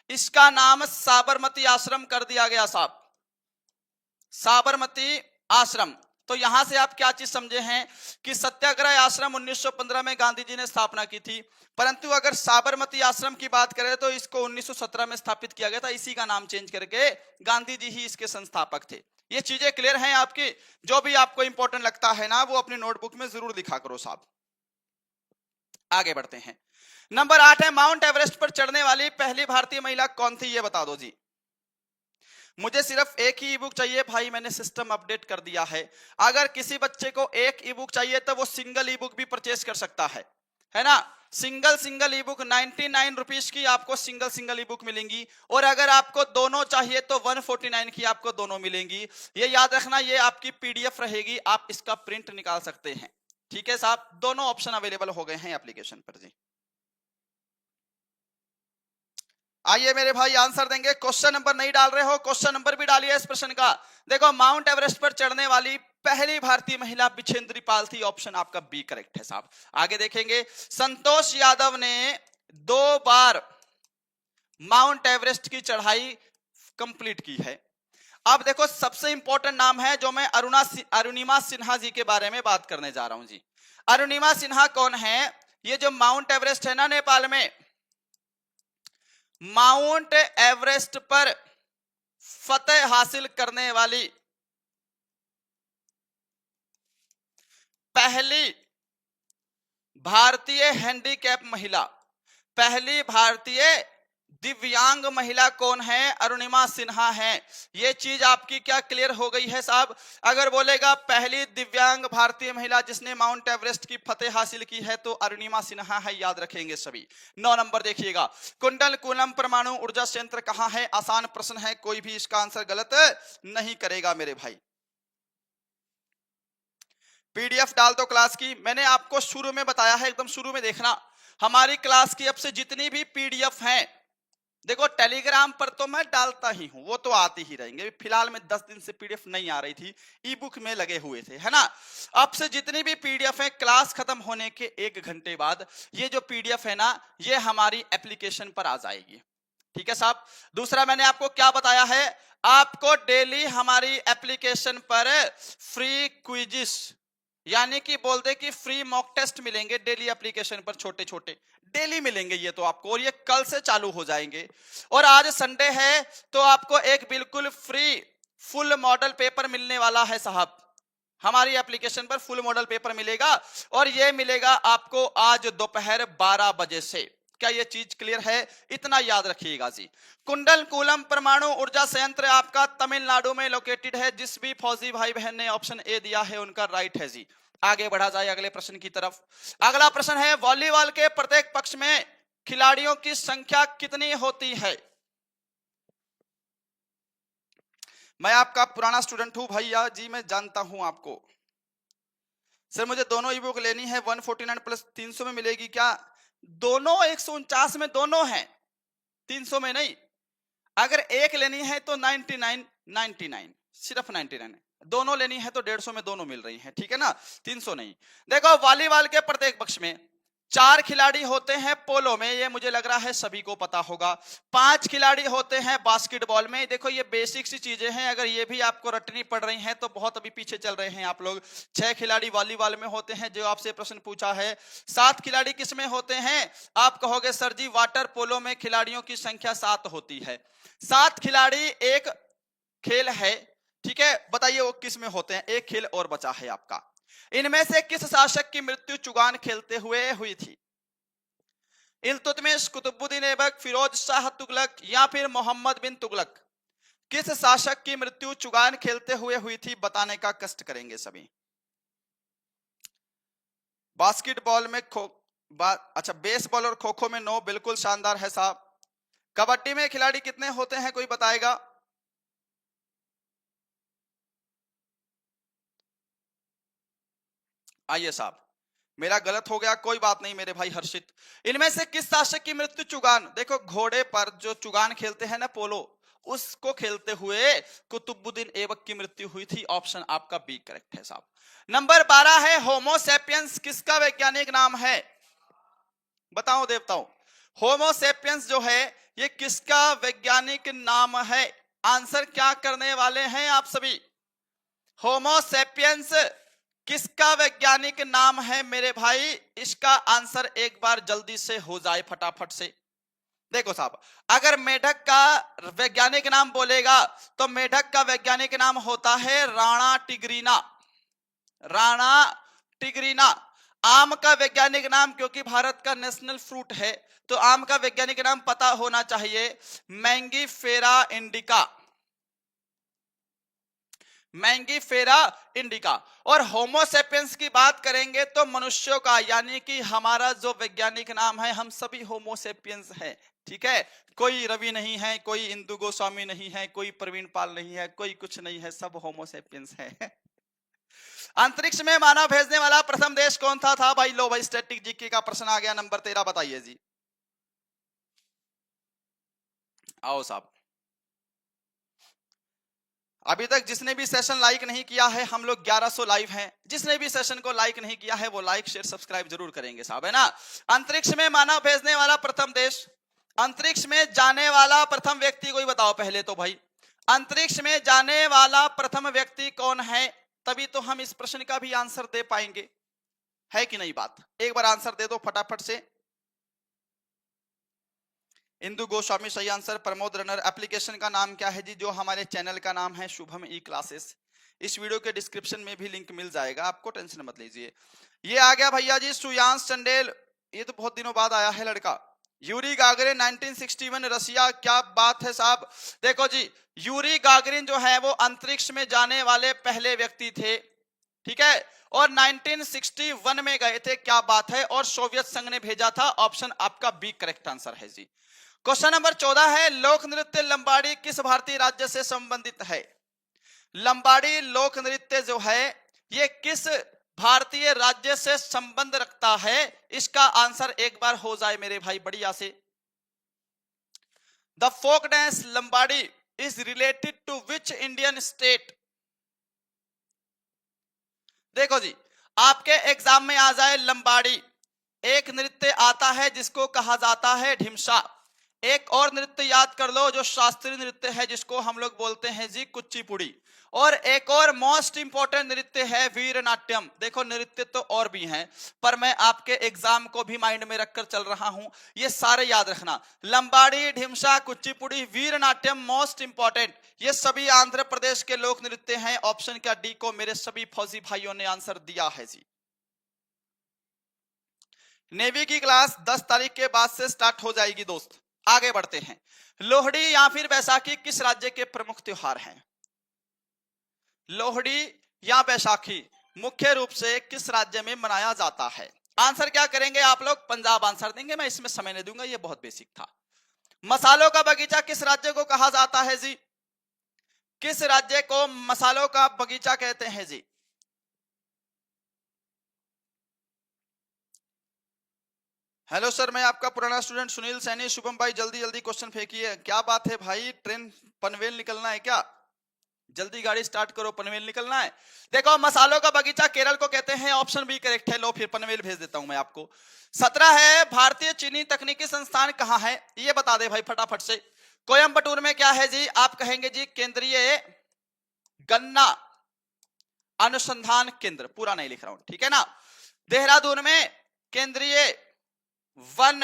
इसका नाम साबरमती आश्रम कर दिया गया साहब, साबरमती आश्रम। तो यहां से आप क्या चीज समझे हैं कि सत्याग्रह आश्रम 1915 में गांधी जी ने स्थापना की थी, परंतु अगर साबरमती आश्रम की बात करें तो इसको 1917 में स्थापित किया गया था। इसी का नाम चेंज करके गांधी जी ही इसके संस्थापक थे। ये चीजें क्लियर हैं आपकी? जो भी आपको इंपॉर्टेंट लगता है ना वो अपनी नोटबुक में जरूर लिखा करो साहब। आगे बढ़ते हैं। नंबर 8 है, माउंट एवरेस्ट पर चढ़ने वाली पहली भारतीय महिला कौन थी? ये बता दो जी। मुझे सिर्फ एक ही ई बुक चाहिए भाई, मैंने सिस्टम अपडेट कर दिया है। अगर किसी बच्चे को एक ई बुक चाहिए तो वो सिंगल ई बुक भी परचेस कर सकता है ना। सिंगल ई बुक 99 रुपीज की आपको सिंगल ई बुक मिलेंगी, और अगर आपको दोनों चाहिए तो 149 की आपको दोनों मिलेंगी। ये याद रखना, ये आपकी पीडीएफ रहेगी, आप इसका प्रिंट निकाल सकते हैं। ठीक है साहब, दोनों ऑप्शन अवेलेबल हो गए हैं एप्लीकेशन पर जी। आइए मेरे भाई आंसर देंगे। क्वेश्चन नंबर नहीं डाल रहे हो, क्वेश्चन नंबर भी डालिए इस प्रश्न का। देखो, माउंट एवरेस्ट पर चढ़ने वाली पहली भारतीय महिला बिछेंद्री पाल थी। ऑप्शन आपका बी करेक्ट है साहब। आगे देखेंगे, संतोष यादव ने 2 बार माउंट एवरेस्ट की चढ़ाई कंप्लीट की है। अब देखो, सबसे इंपॉर्टेंट नाम है जो मैं अरुणिमा सिन्हा जी के बारे में बात करने जा रहा हूं जी। अरुणिमा सिन्हा कौन है? ये जो माउंट एवरेस्ट है ना नेपाल में, माउंट एवरेस्ट पर फतेह हासिल करने वाली पहली भारतीय हैंडीकैप महिला, पहली भारतीय दिव्यांग महिला कौन है? अरुणिमा सिन्हा है। ये चीज आपकी क्या क्लियर हो गई है साहब? अगर बोलेगा पहली दिव्यांग भारतीय महिला जिसने माउंट एवरेस्ट की फतेह हासिल की है तो अरुणिमा सिन्हा है, याद रखेंगे सभी। 9 नंबर देखिएगा, कुंडलकुलम परमाणु ऊर्जा संयंत्र कहां है? आसान प्रश्न है, कोई भी इसका आंसर गलत नहीं करेगा मेरे भाई। पीडीएफ डाल दो क्लास की। मैंने आपको शुरू में बताया है, एकदम शुरू में देखना, हमारी क्लास की अब से जितनी भी पीडीएफ हैं, देखो टेलीग्राम पर तो मैं डालता ही हूं, वो तो आती ही रहेंगे। फिलहाल में 10 दिन से पीडीएफ नहीं आ रही थी, ई बुक में लगे हुए थे, है ना। अब से जितनी भी पीडीएफ है, क्लास खत्म होने के 1 घंटे बाद ये जो पीडीएफ है ना, ये हमारी एप्लीकेशन पर आ जाएगी। ठीक है साहब। दूसरा मैंने आपको क्या बताया है, आपको डेली हमारी एप्लीकेशन पर फ्री क्विजिस, यानी कि बोल दे कि फ्री मॉक टेस्ट मिलेंगे डेली एप्लीकेशन पर, छोटे छोटे डेली मिलेंगे ये तो आपको, और ये कल से चालू हो जाएंगे। और आज संडे है तो आपको एक बिल्कुल फ्री फुल मॉडल पेपर मिलने वाला है साहब। हमारी एप्लीकेशन पर फुल मॉडल पेपर मिलेगा, और ये मिलेगा आपको आज दोपहर 12 बजे से। क्या ये चीज क्लियर है? इतना याद रखिएगा जी। कुंडलकुलम परमाणु ऊर्जा संयंत्र आपका तमिलनाडु में लोकेटेड है। जिस भी फौजी भाई बहन ने ऑप्शन ए दिया है उनका राइट है जी। आगे बढ़ा जाए अगले प्रश्न की तरफ। अगला प्रश्न है, वॉलीबॉल के प्रत्येक पक्ष में खिलाड़ियों की संख्या कितनी होती है? मैं आपका पुराना स्टूडेंट हूं भैया जी, मैं जानता हूं आपको। सर मुझे दोनों ई बुक लेनी है, 149 प्लस 300 में मिलेगी क्या? दोनों 149 में दोनों हैं, 300 में नहीं। अगर एक लेनी है तो 99, 99, सिर्फ 99। दोनों लेनी है तो 150 में दोनों मिल रही हैं, ठीक है ना, 300 नहीं। देखो वॉलीबॉल के प्रत्येक पक्ष में 4 खिलाड़ी होते हैं, पोलो में ये मुझे लग रहा है सभी को पता होगा। 5 खिलाड़ी होते हैं बास्केटबॉल में। देखो ये बेसिक सी चीजें हैं, अगर ये भी आपको रटनी पड़ रही हैं तो बहुत अभी पीछे चल रहे हैं आप लोग। 6 खिलाड़ी वॉलीबॉल में होते हैं जो आपसे प्रश्न पूछा है। 7 खिलाड़ी किस में होते हैं? आप कहोगे सर जी वाटर पोलो में खिलाड़ियों की संख्या 7 होती है। 7 खिलाड़ी एक खेल है, ठीक है, बताइए वो किस में होते हैं? एक खेल और बचा है आपका। इनमें से किस शासक की मृत्यु चुगान खेलते हुए हुई थी? इल्तुतमिश, कुतुबुद्दीन ऐबक, फिरोज शाह तुगलक या फिर मोहम्मद बिन तुगलक? किस शासक की मृत्यु चुगान खेलते हुए हुई थी बताने का कष्ट करेंगे सभी। बास्केटबॉल में अच्छा बेसबॉल और खो खो में 9, बिल्कुल शानदार है साहब। कबड्डी में खिलाड़ी कितने होते हैं कोई बताएगा? आइए साहब, मेरा गलत हो गया, कोई बात नहीं मेरे भाई हर्षित। इनमें से किस शासक की मृत्यु चुगान, देखो घोड़े पर जो चुगान खेलते हैं ना पोलो, उसको खेलते हुए कुतुबुद्दीन ऐबक की मृत्यु हुई थी। ऑप्शन आपका बी करेक्ट है साहब। नंबर 12 है होमोसेपियंस किसका वैज्ञानिक नाम है? बताओ देवताओं, होमोसेपियंस जो है ये किसका वैज्ञानिक नाम है? आंसर क्या करने वाले हैं आप सभी? होमोसेपियंस किसका वैज्ञानिक नाम है मेरे भाई? इसका आंसर एक बार जल्दी से हो जाए फटाफट से। देखो साहब, अगर मेढक का वैज्ञानिक नाम बोलेगा तो मेढक का वैज्ञानिक नाम होता है राणा टिग्रीना। राणा टिग्रीना। आम का वैज्ञानिक नाम, क्योंकि भारत का नेशनल फ्रूट है तो आम का वैज्ञानिक नाम पता होना चाहिए, मैंगीफेरा इंडिका। Mangifera indica. और होमोसेपियंस की बात करेंगे तो मनुष्यों का, यानी कि हमारा जो वैज्ञानिक नाम है, हम सभी होमोसेपियंस हैं, ठीक है। कोई रवि नहीं है, कोई इंदु गोस्वामी नहीं है, कोई प्रवीण पाल नहीं है, कोई कुछ नहीं है, सब होमोसेपियंस है। अंतरिक्ष में मानव भेजने वाला प्रथम देश कौन था भाई? लो भाई स्टैटिक जीके का प्रश्न आ गया, नंबर 13 बताइए जी। आओ साहब, अभी तक जिसने भी सेशन लाइक नहीं किया है, हम लोग 1100 लाइव हैं, जिसने भी सेशन को लाइक नहीं किया है वो लाइक शेयर सब्सक्राइब जरूर करेंगे साहब, है ना। अंतरिक्ष में मानव भेजने वाला प्रथम देश, अंतरिक्ष में जाने वाला प्रथम व्यक्ति कोई बताओ पहले तो भाई। अंतरिक्ष में जाने वाला प्रथम व्यक्ति कौन है? तभी तो हम इस प्रश्न का भी आंसर दे पाएंगे, है कि नहीं बात? एक बार आंसर दे दो फटाफट से। इंदु गोस्वामी सही आंसर। प्रमोद रनर। एप्लीकेशन का नाम क्या है जी? जो हमारे चैनल का नाम है शुभम ई क्लासेस। इस वीडियो के डिस्क्रिप्शन में भी लिंक मिल जाएगा, आपको टेंशन मत लीजिए। ये आ गया भैया जी सुयांश चंडेल, ये तो बहुत दिनों बाद आया है लड़का। यूरी गागरिन 1961 रसिया, क्या बात है साहब। देखो जी, यूरी गागरिन जो है वो अंतरिक्ष में जाने वाले पहले व्यक्ति थे, ठीक है, और 1961 में गए थे, क्या बात है, और सोवियत संघ ने भेजा था। ऑप्शन आपका बी करेक्ट आंसर है जी। क्वेश्चन नंबर 14 है लोक नृत्य लंबाड़ी किस भारतीय राज्य से संबंधित है? लंबाड़ी लोक नृत्य जो है ये किस भारतीय राज्य से संबंध रखता है? इसका आंसर एक बार हो जाए मेरे भाई बढ़िया से। The folk dance Lambadi is related to which Indian state? देखो जी, आपके एग्जाम में आ जाए लंबाड़ी, एक नृत्य आता है जिसको कहा जाता है ढिमसा। एक और नृत्य याद कर लो जो शास्त्रीय नृत्य है जिसको हम लोग बोलते हैं जी कुचिपुड़ी। और एक और मोस्ट इंपॉर्टेंट नृत्य है वीरनाट्यम। देखो नृत्य तो और भी हैं, पर मैं आपके एग्जाम को भी माइंड में रखकर चल रहा हूं, ये सारे याद रखना। लंबाड़ी, ढिमसा, कुचिपुड़ी, वीरनाट्यम मोस्ट इंपॉर्टेंट, ये सभी आंध्र प्रदेश के लोक नृत्य हैं। ऑप्शन का डी को मेरे सभी फौजी भाइयों ने आंसर दिया है जी। नेवी की क्लास 10 तारीख के बाद से स्टार्ट हो जाएगी दोस्त। आगे बढ़ते हैं। लोहड़ी या फिर बैसाखी किस राज्य के प्रमुख त्योहार हैं? लोहड़ी या बैसाखी मुख्य रूप से किस राज्य में मनाया जाता है? आंसर क्या करेंगे आप लोग? पंजाब आंसर देंगे, मैं इसमें समय नहीं दूंगा, ये बहुत बेसिक था। मसालों का बगीचा किस राज्य को कहा जाता है जी? किस राज्य को मसालों का बगीचा कहते हैं जी? हेलो सर, मैं आपका पुराना स्टूडेंट सुनील सैनी। शुभम भाई जल्दी जल्दी क्वेश्चन फेंकिए। क्या बात है भाई, ट्रेन पनवेल निकलना है क्या? जल्दी गाड़ी स्टार्ट करो, पनवेल निकलना है। देखो, मसालों का बगीचा केरल को कहते हैं, ऑप्शन बी करेक्ट है। लो फिर पनवेल भेज देता हूं मैं आपको। 17 है, भारतीय चीनी तकनीकी संस्थान कहां है, ये बता दे भाई फटाफट से। कोयम्बटूर में क्या है जी? आप कहेंगे जी केंद्रीय गन्ना अनुसंधान केंद्र, पूरा नहीं लिख रहा हूं, ठीक है ना। देहरादून में केंद्रीय वन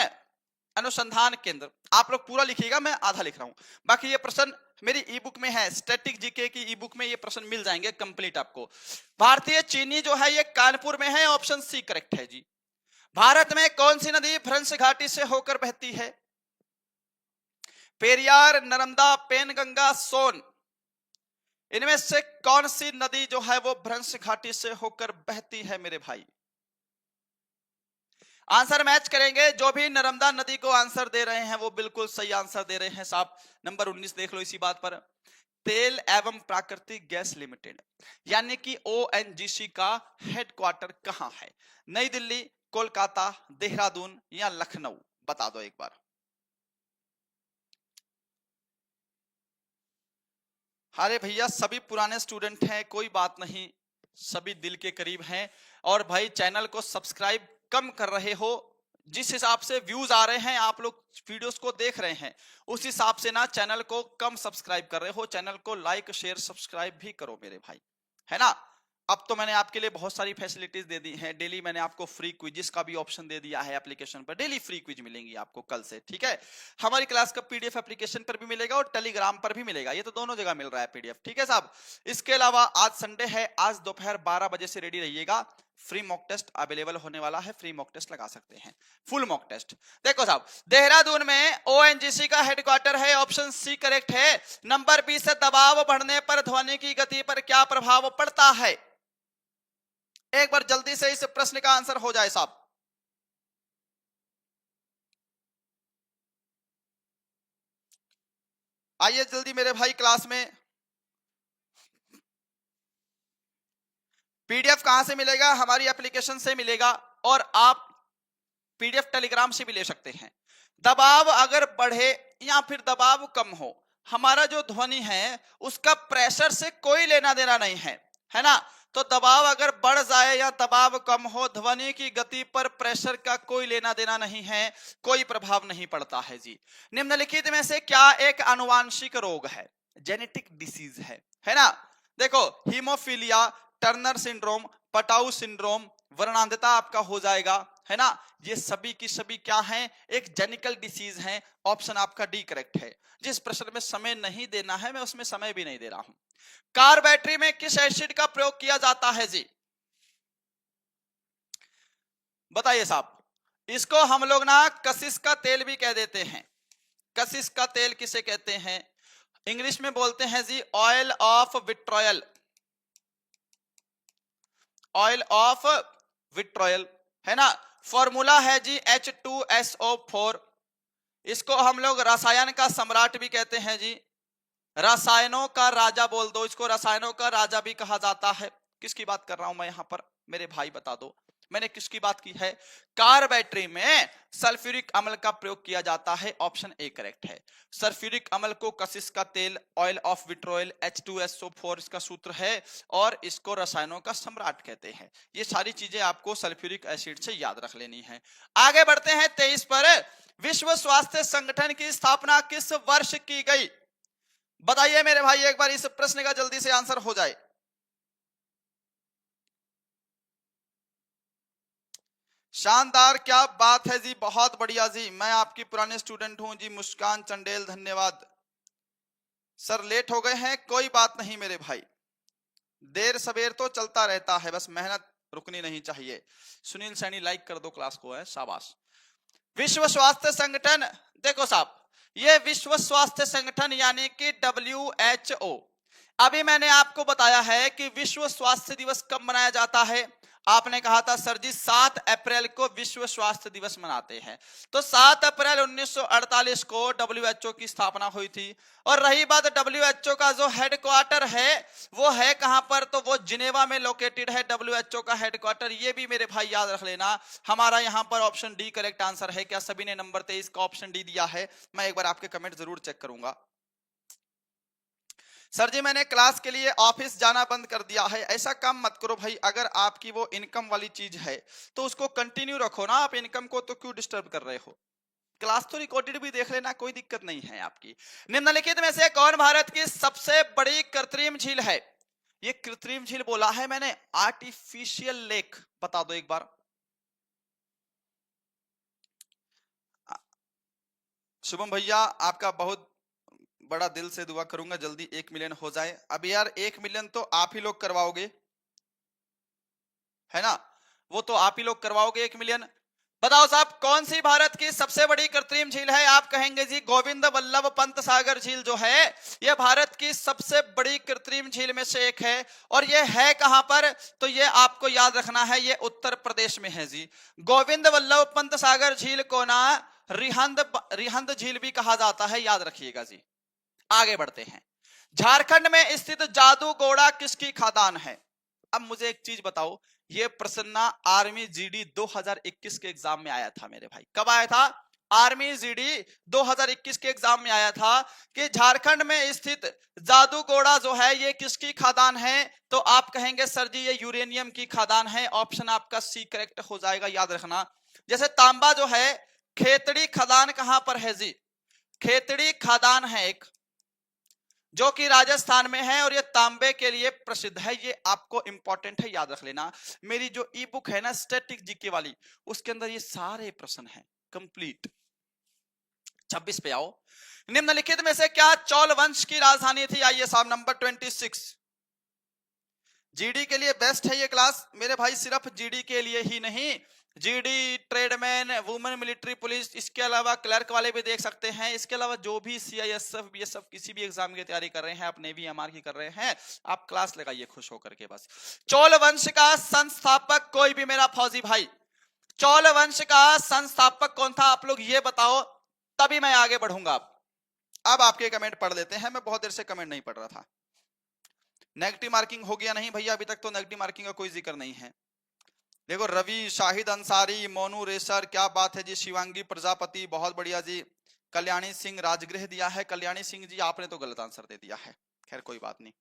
अनुसंधान केंद्र। आप लोग पूरा लिखिएगा, मैं आधा लिख रहा हूं। बाकी ये प्रश्न मेरी ई बुक में है, स्टैटिक जीके की ई बुक में ये प्रश्न मिल जाएंगे कंप्लीट आपको। भारतीय चीनी जो है ये कानपुर में है, ऑप्शन सी करेक्ट है जी। भारत में कौन सी नदी भ्रंश घाटी से होकर बहती है? पेरियार, नर्मदा, पेनगंगा, सोन, इनमें से कौन सी नदी जो है वो भ्रंश घाटी से होकर बहती है मेरे भाई? आंसर मैच करेंगे। जो भी नर्मदा नदी को आंसर दे रहे हैं वो बिल्कुल सही आंसर दे रहे हैं साहब। नंबर 19 देख लो इसी बात पर। तेल एवं प्राकृतिक गैस लिमिटेड यानी कि ओएनजीसी का हेडक्वार्टर कहां है? नई दिल्ली, कोलकाता, देहरादून या लखनऊ? बता दो एक बार। अरे भैया सभी पुराने स्टूडेंट हैं, कोई बात नहीं, सभी दिल के करीब हैं। और भाई चैनल को सब्सक्राइब कम कर रहे हो, जिस हिसाब से व्यूज आ रहे हैं, आप लोग वीडियोस को देख रहे हैं, उस हिसाब से ना चैनल को कम सब्सक्राइब कर रहे हो। चैनल को लाइक शेयर सब्सक्राइब भी करो मेरे भाई, है ना। अब तो मैंने आपके लिए बहुत सारी फैसिलिटीज दे दी हैं। डेली मैंने आपको फ्री क्विज़ का भी ऑप्शन दे दिया है एप्लीकेशन पर। डेली फ्री क्विज मिलेंगी आपको कल से, ठीक है। हमारी क्लास का पीडीएफ एप्लीकेशन पर भी मिलेगा और टेलीग्राम पर भी मिलेगा, ये तो दोनों जगह मिल रहा है पीडीएफ, ठीक है साहब। इसके अलावा आज संडे है, आज दोपहर 12 बजे से रेडी रहिएगा। फ्री मॉक टेस्ट अवेलेबल होने वाला है, फ्री मॉक टेस्ट लगा सकते हैं, फुल मॉक टेस्ट। देखो साहब, देहरादून में ओएनजीसी का हेडक्वार्टर है, ऑप्शन सी करेक्ट है। नंबर 20 से दबाव बढ़ने पर ध्वनि की गति पर क्या प्रभाव पड़ता है? एक बार जल्दी से इस प्रश्न का आंसर हो जाए साहब। आइए जल्दी मेरे भाई क्लास में। पीडीएफ कहां से मिलेगा? हमारी एप्लीकेशन से मिलेगा, और आप पीडीएफ टेलीग्राम से भी ले सकते हैं। दबाव अगर बढ़े या फिर दबाव कम हो, हमारा जो ध्वनि है उसका प्रेशर से कोई लेना देना नहीं है, है ना। तो दबाव अगर बढ़ जाए या दबाव कम हो, ध्वनि की गति पर प्रेशर का कोई लेना देना नहीं है, कोई प्रभाव नहीं पड़ता है जी। निम्नलिखित में से क्या एक आनुवांशिक रोग है, जेनेटिक डिसीज है ना। देखो, haemophilia, Turner syndrome, Patau syndrome, वर्णांधता आपका हो जाएगा, है ना। ये सभी की सभी क्या हैं? एक जेनिकल डिसीज हैं। ऑप्शन आपका डी करेक्ट है। जिस प्रश्न में समय नहीं देना है मैं उसमें समय भी नहीं दे रहा हूं। कार बैटरी में किस एसिड का प्रयोग किया जाता है जी? बताइए साहब। इसको हम लोग ना कशिश का तेल भी कह देते हैं। कशिश का तेल किसे कहते हैं? इंग्लिश में बोलते हैं जी oil of vitriol, oil of vitriol, है ना। फॉर्मूला है जी H2SO4। इसको हम लोग रसायन का सम्राट भी कहते हैं जी, रसायनों का राजा बोल दो इसको, रसायनों का राजा भी कहा जाता है। किसकी बात कर रहा हूं मैं यहां पर मेरे भाई, बता दो मैंने किसकी बात की है? कार बैटरी में सल्फ्यूरिक अम्ल का प्रयोग किया जाता है, ऑप्शन ए करेक्ट है। सल्फ्यूरिक अम्ल को कशिश का तेल, ऑयल ऑफ विट्रोयल, H2SO4 इसका सूत्र है, और इसको रसायनों का सम्राट कहते हैं। ये सारी चीजें आपको सल्फ्यूरिक एसिड से याद रख लेनी है। आगे बढ़ते हैं 23 पर। विश्व स्वास्थ्य संगठन की स्थापना किस वर्ष की गई? बताइए मेरे भाई, एक बार इस प्रश्न का जल्दी से आंसर हो जाए। शानदार, क्या बात है जी, बहुत बढ़िया जी। मैं आपकी पुराने स्टूडेंट हूं जी, मुस्कान चंडेल, धन्यवाद। सर लेट हो गए हैं, कोई बात नहीं मेरे भाई, देर सवेर तो चलता रहता है, बस मेहनत रुकनी नहीं चाहिए। सुनील सैनी लाइक कर दो क्लास को, है शाबाश। विश्व स्वास्थ्य संगठन, देखो साहब, ये विश्व स्वास्थ्य संगठन यानी कि WHO। अभी मैंने आपको बताया है कि विश्व स्वास्थ्य दिवस कब मनाया जाता है। आपने कहा था सर जी 7 अप्रैल को विश्व स्वास्थ्य दिवस मनाते हैं, तो 7 अप्रैल 1948 को WHO की स्थापना हुई थी। और रही बात WHO का जो हेडक्वार्टर है वो है कहां पर, तो वो जिनेवा में लोकेटेड है WHO का हेडक्वार्टर। ये भी मेरे भाई याद रख लेना। हमारा यहां पर ऑप्शन डी करेक्ट आंसर है। क्या सभी ने नंबर 23 का ऑप्शन डी दिया है? मैं एक बार आपके कमेंट जरूर चेक करूंगा। सर जी मैंने क्लास के लिए ऑफिस जाना बंद कर दिया है। ऐसा काम मत करो भाई, अगर आपकी वो इनकम वाली चीज है तो उसको कंटिन्यू रखो ना। आप इनकम को तो क्यों डिस्टर्ब कर रहे हो? क्लास तो रिकॉर्डेड भी देख लेना, कोई दिक्कत नहीं है आपकी। निम्नलिखित में से कौन भारत की सबसे बड़ी कृत्रिम झील है? ये कृत्रिम झील बोला है मैंने, आर्टिफिशियल लेक। बता दो एक बार। शुभम भैया आपका बहुत बड़ा दिल से दुआ करूंगा जल्दी 1 मिलियन हो जाए। अब यार 1 मिलियन तो आप ही लोग करवाओगे, है ना? वो तो आप ही लोग करवाओगे 1 मिलियन। बताओ साहब कौन सी भारत की सबसे बड़ी कृत्रिम झील है? आप कहेंगे जी गोविंद वल्लभ पंत सागर झील जो है यह भारत की सबसे बड़ी कृत्रिम झील में से एक है। और यह है कहां पर, तो यह आपको याद रखना है, यह उत्तर प्रदेश में है जी। गोविंद वल्लभ पंत सागर झील को ना रिहंद झील भी कहा जाता है, याद रखिएगा जी। आगे बढ़ते हैं। झारखंड में स्थित जादूगोड़ा किसकी खादान है? अब मुझे एक चीज बताओ, ये प्रश्न ना आर्मी जीडी 2021 के एग्जाम में आया था मेरे भाई। कब आया था? आर्मी जीडी 2021 के एग्जाम में आया था कि झारखंड में स्थित जादूगोड़ा जो है ये किसकी खादान है? तो आप कहेंगे सर जी ये यूरेनियम की खादान है। ऑप्शन आपका सी करेक्ट हो जाएगा, याद रखना। जैसे तांबा जो है, खेतड़ी खदान कहां पर है जी? खेतड़ी खदान है एक जो कि राजस्थान में है और ये तांबे के लिए प्रसिद्ध है। ये आपको इंपॉर्टेंट है, याद रख लेना। मेरी जो ई बुक है ना स्टैटिक जीके वाली, उसके अंदर ये सारे प्रश्न हैं कंप्लीट। 26 पे आओ। निम्नलिखित में से क्या चौल वंश की राजधानी थी? आइए साहब नंबर 26। जीडी के लिए बेस्ट है ये क्लास मेरे भाई, सिर्फ जीडी के लिए ही नहीं, GD, tradesman, women military police, इसके अलावा क्लर्क वाले भी देख सकते हैं। इसके अलावा जो भी सीआईएसएफ बीएसएफ किसी भी एग्जाम की तैयारी कर रहे हैं, आप नेवी एमआर की कर रहे हैं, आप क्लास लगाइए खुश होकर के बस। चोल वंश का संस्थापक कोई भी मेरा फौजी भाई, चोल वंश का संस्थापक कौन था? आप लोग ये बताओ, तभी मैं आगे बढ़ूंगा। अब आपके कमेंट पढ़ लेते हैं। मैं बहुत देर से कमेंट नहीं पढ़ रहा था। नेगेटिव मार्किंग हो गया नहीं भैया? अभी तक तो नेगेटिव मार्किंग का कोई जिक्र नहीं है। देखो रवि, शाहिद अंसारी, मोनू रेसर, क्या बात है जी। शिवांगी प्रजापति बहुत बढ़िया जी। कल्याणी सिंह राजगृह दिया है। कल्याणी सिंह जी आपने तो गलत आंसर दे दिया है, खैर कोई बात नहीं।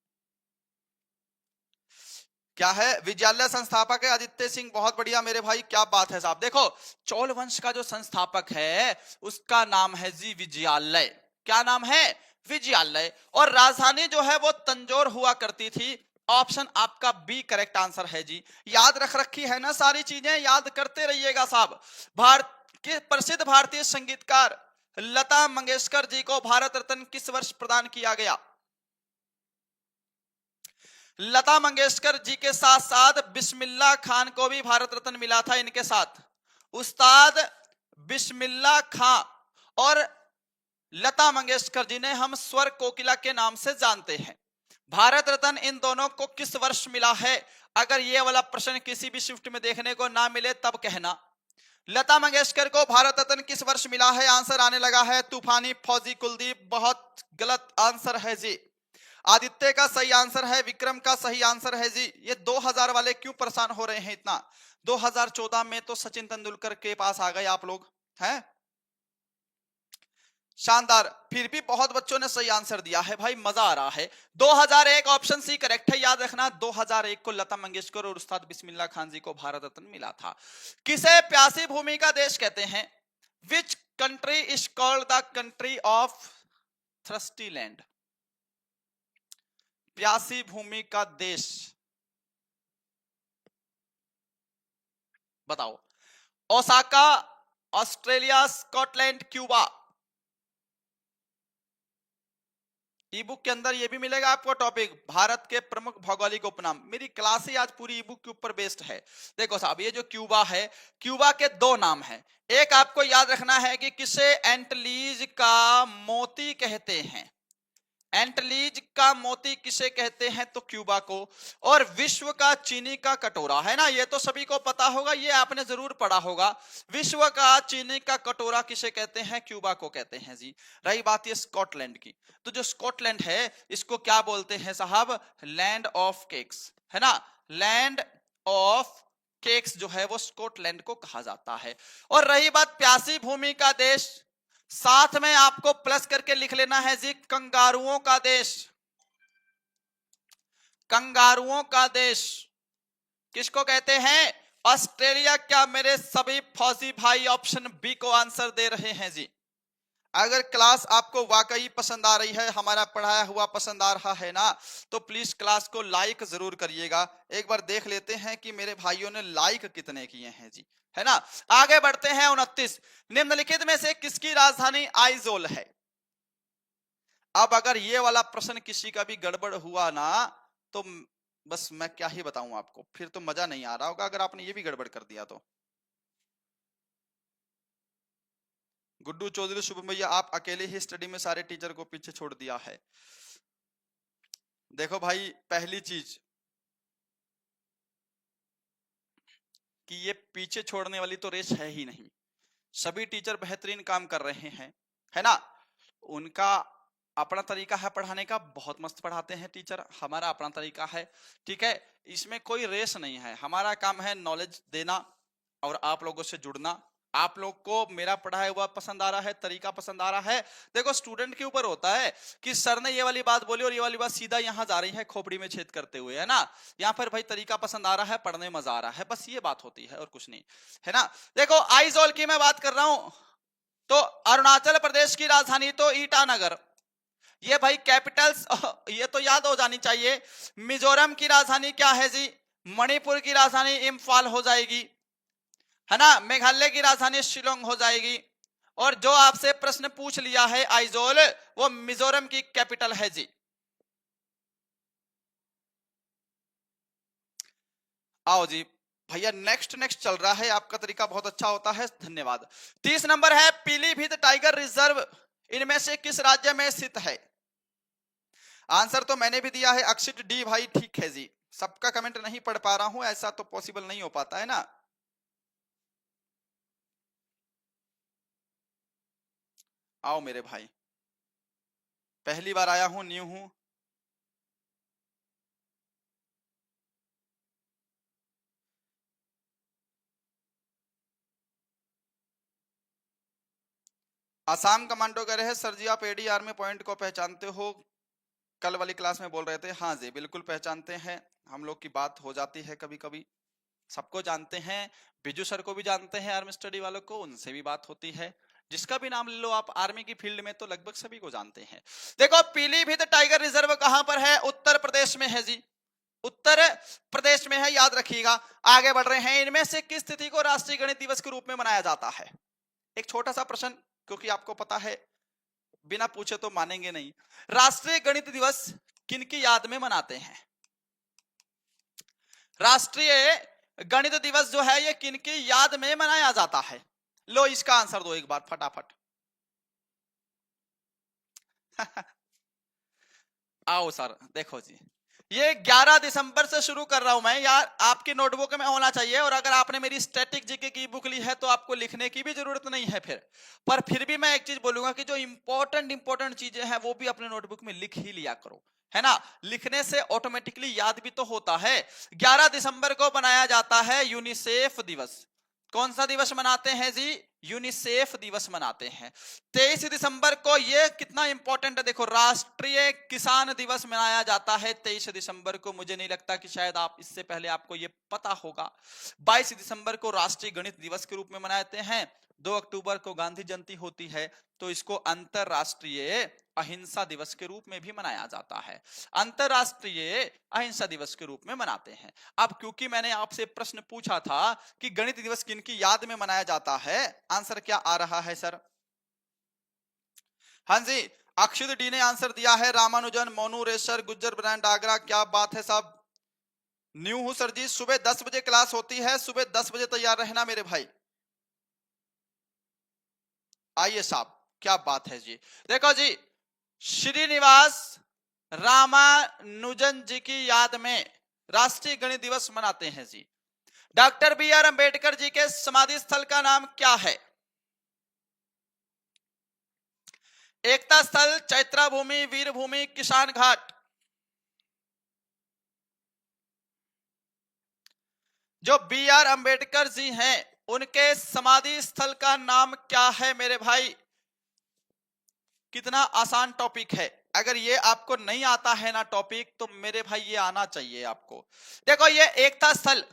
क्या है? विद्यालय संस्थापक है आदित्य सिंह, बहुत बढ़िया मेरे भाई, क्या बात है साहब। देखो चोल वंश का जो संस्थापक है उसका नाम है जी विजयालय। क्या नाम है? विजयालय। और राजधानी जो है वो तंजौर हुआ करती थी। ऑप्शन आपका बी करेक्ट आंसर है जी। याद रख रखी है ना सारी चीजें, याद करते रहिएगा साहब। भारत के प्रसिद्ध भारतीय संगीतकार लता मंगेशकर जी को भारत रत्न किस वर्ष प्रदान किया गया? लता मंगेशकर जी के साथ साथ बिस्मिल्लाह खान को भी भारत रत्न मिला था। इनके साथ उस्ताद बिस्मिल्लाह खान और लता मंगेशकर जी ने हम स्वर कोकिला के नाम से जानते हैं। भारत रत्न इन दोनों को किस वर्ष मिला है? अगर ये वाला प्रश्न किसी भी शिफ्ट में देखने को ना मिले तब कहना। लता मंगेशकर को भारत रत्न किस वर्ष मिला है? आंसर आने लगा है तूफानी फौजी कुलदीप, बहुत गलत आंसर है जी। आदित्य का सही आंसर है, विक्रम का सही आंसर है जी। ये 2000 वाले क्यों परेशान हो रहे हैं इतना? 2014 में तो सचिन तेंदुलकर के पास आ गए आप लोग हैं। शानदार, फिर भी बहुत बच्चों ने सही आंसर दिया है भाई, मजा आ रहा है। 2001 ऑप्शन सी करेक्ट है, याद रखना। 2001 को लता मंगेशकर और उस्ताद बिस्मिल्लाह खान जी को भारत रत्न मिला था। किसे प्यासी भूमि का देश कहते हैं? Which country is called the country of thirsty land? प्यासी भूमि का देश बताओ। Osaka, Australia, Scotland, Cuba. ई बुक के अंदर ये भी मिलेगा आपको टॉपिक, भारत के प्रमुख भौगोलिक उपनाम। मेरी क्लास ही आज पूरी ई बुक के ऊपर बेस्ड है। देखो साहब ये जो क्यूबा है, क्यूबा के दो नाम है। एक आपको याद रखना है कि किसे एंटलीज का मोती कहते हैं। एंटलीज का मोती किसे कहते हैं? तो क्यूबा को। और विश्व का चीनी का कटोरा, है ना, ये तो सभी को पता होगा, ये आपने जरूर पढ़ा होगा। विश्व का चीनी का कटोरा किसे कहते हैं? क्यूबा को कहते हैं जी। रही बात ये स्कॉटलैंड की, तो जो स्कॉटलैंड है इसको क्या बोलते हैं साहब? लैंड ऑफ केक्स, है ना, लैंड ऑफ केक्स जो है वो स्कॉटलैंड को कहा जाता है। और रही बात प्यासी भूमि का देश, साथ में आपको प्लस करके लिख लेना है जी, कंगारुओं का देश। कंगारुओं का देश किसको कहते हैं? ऑस्ट्रेलिया। क्या मेरे सभी फौजी भाई ऑप्शन बी को आंसर दे रहे हैं जी? अगर क्लास आपको वाकई पसंद आ रही है, हमारा पढ़ाया हुआ पसंद आ रहा है ना, तो प्लीज क्लास को लाइक जरूर करिएगा। एक बार देख लेते हैं कि मेरे भाइयों ने लाइक कितने किए हैं जी, है ना। आगे बढ़ते हैं। 29, निम्नलिखित में से किसकी राजधानी आइजोल है? अब अगर ये वाला प्रश्न किसी का भी गड़बड़ हुआ ना, तो बस मैं क्या ही बताऊं आपको, फिर तो मजा नहीं आ रहा होगा अगर आपने ये भी गड़बड़ कर दिया तो। गुड्डू चौधरी, शुभम भैया, आप अकेले ही स्टडी में सारे टीचर को पीछे छोड़ दिया है। देखो भाई, पहली चीज कि ये पीछे छोड़ने वाली तो रेस है ही नहीं। सभी टीचर बेहतरीन काम कर रहे हैं, है ना। उनका अपना तरीका है पढ़ाने का, बहुत मस्त पढ़ाते हैं टीचर, हमारा अपना तरीका है, ठीक है। इसमें कोई रेस नहीं है, हमारा काम है नॉलेज देना और आप लोगों से जुड़ना। आप लोग को मेरा पढ़ाया हुआ पसंद आ रहा है, तरीका पसंद आ रहा है। देखो स्टूडेंट के ऊपर होता है कि सर ने ये वाली बात बोली और ये वाली बात सीधा यहां जा रही है खोपड़ी में छेद करते हुए, है ना। यहाँ पर भाई तरीका पसंद आ रहा है, पढ़ने में मजा आ रहा है, बस ये बात होती है और कुछ नहीं, है ना। देखो आइजोल की मैं बात कर रहा हूं, तो अरुणाचल प्रदेश की राजधानी तो ईटानगर, ये भाई कैपिटल्स ये तो याद हो जानी चाहिए। मिजोरम की राजधानी क्या है जी? मणिपुर की राजधानी इम्फाल हो जाएगी, है ना। मेघालय की राजधानी शिलोंग हो जाएगी। और जो आपसे प्रश्न पूछ लिया है आइजोल, वो मिजोरम की कैपिटल है जी। आओ जी भैया, नेक्स्ट नेक्स्ट चल रहा है, आपका तरीका बहुत अच्छा होता है, धन्यवाद। 30 नंबर है, पीलीभीत टाइगर रिजर्व इनमें से किस राज्य में स्थित है? आंसर तो मैंने भी दिया है, अक्षित डी भाई, ठीक है जी। सबका कमेंट नहीं पढ़ पा रहा हूं, ऐसा तो पॉसिबल नहीं हो पाता है ना। आओ मेरे भाई, पहली बार आया हूं, न्यू हूं। आसाम कमांडो कह रहे हैं सर जी, आप एडीआर में पॉइंट को पहचानते हो? कल वाली क्लास में बोल रहे थे। हाँ जी बिल्कुल पहचानते हैं, हम लोग की बात हो जाती है कभी कभी, सबको जानते हैं। बिजू सर को भी जानते हैं, आर्मी स्टडी वालों को, उनसे भी बात होती है। जिसका भी नाम ले लो आप आर्मी की फील्ड में, तो लगभग सभी को जानते हैं। देखो पीलीभीत टाइगर रिजर्व कहां पर है? उत्तर प्रदेश में है जी, उत्तर प्रदेश में है, याद रखिएगा। आगे बढ़ रहे हैं, इनमें से किस तिथि को राष्ट्रीय गणित दिवस के रूप में मनाया जाता है? एक छोटा सा प्रश्न, क्योंकि आपको पता है बिना पूछे तो मानेंगे नहीं। राष्ट्रीय गणित दिवस किनकी याद में मनाते हैं? राष्ट्रीय गणित दिवस जो है ये किनकी याद में मनाया जाता है? लो इसका आंसर दो एक बार फटाफट। आओ सर, देखो जी, ये 11 दिसंबर से शुरू कर रहा हूं मैं यार, आपकी नोटबुक में होना चाहिए। और अगर आपने मेरी स्टैटिक जीके की बुक ली है तो आपको लिखने की भी जरूरत नहीं है फिर। पर फिर भी मैं एक चीज बोलूंगा कि जो इंपॉर्टेंट चीजें हैं वो भी अपने नोटबुक में लिख ही लिया करो, है ना। लिखने से ऑटोमेटिकली याद भी तो होता है। 11 दिसंबर को मनाया जाता है यूनिसेफ दिवस। कौन सा दिवस मनाते हैं जी? यूनिसेफ दिवस मनाते हैं। 23 दिसंबर को, ये कितना इंपॉर्टेंट है देखो, राष्ट्रीय किसान दिवस मनाया जाता है 23 दिसंबर को। मुझे नहीं लगता कि शायद आप इससे पहले आपको ये पता होगा। 22 दिसंबर को राष्ट्रीय गणित दिवस के रूप में मनाते हैं। 2 अक्टूबर को गांधी जयंती होती है, तो इसको अंतरराष्ट्रीय अहिंसा दिवस के रूप में भी मनाया जाता है। अंतरराष्ट्रीय अहिंसा दिवस के रूप में मनाते हैं। अब क्योंकि मैंने आपसे प्रश्न पूछा था कि गणित दिवस किनकी याद में मनाया जाता है, आंसर क्या आ रहा है सर? हाँ जी, अक्षित डी ने आंसर दिया है, रामानुजन, मोनू रेशर, गुज्जर ब्रांड आगरा। क्या बात है साहब, न्यू हूं सर जी। सुबह 10 बजे क्लास होती है, सुबह 10 बजे तैयार रहना मेरे भाई। आइए साहब, क्या बात है जी। देखो जी, श्रीनिवास रामानुजन जी की याद में राष्ट्रीय गणित दिवस मनाते हैं जी। Doctor B are Ambedkar ji के समाधि स्थल का नाम क्या है? एकता स्थल, चैत्रा भूमि, वीर भूमि, किसान घाट। जो बी आर अंबेडकर जी हैं उनके समाधि स्थल का नाम क्या है मेरे भाई? कितना आसान टॉपिक है। अगर ये आपको नहीं आता है ना टॉपिक, तो मेरे भाई ये आना चाहिए आपको। देखो, ये एकता स्थल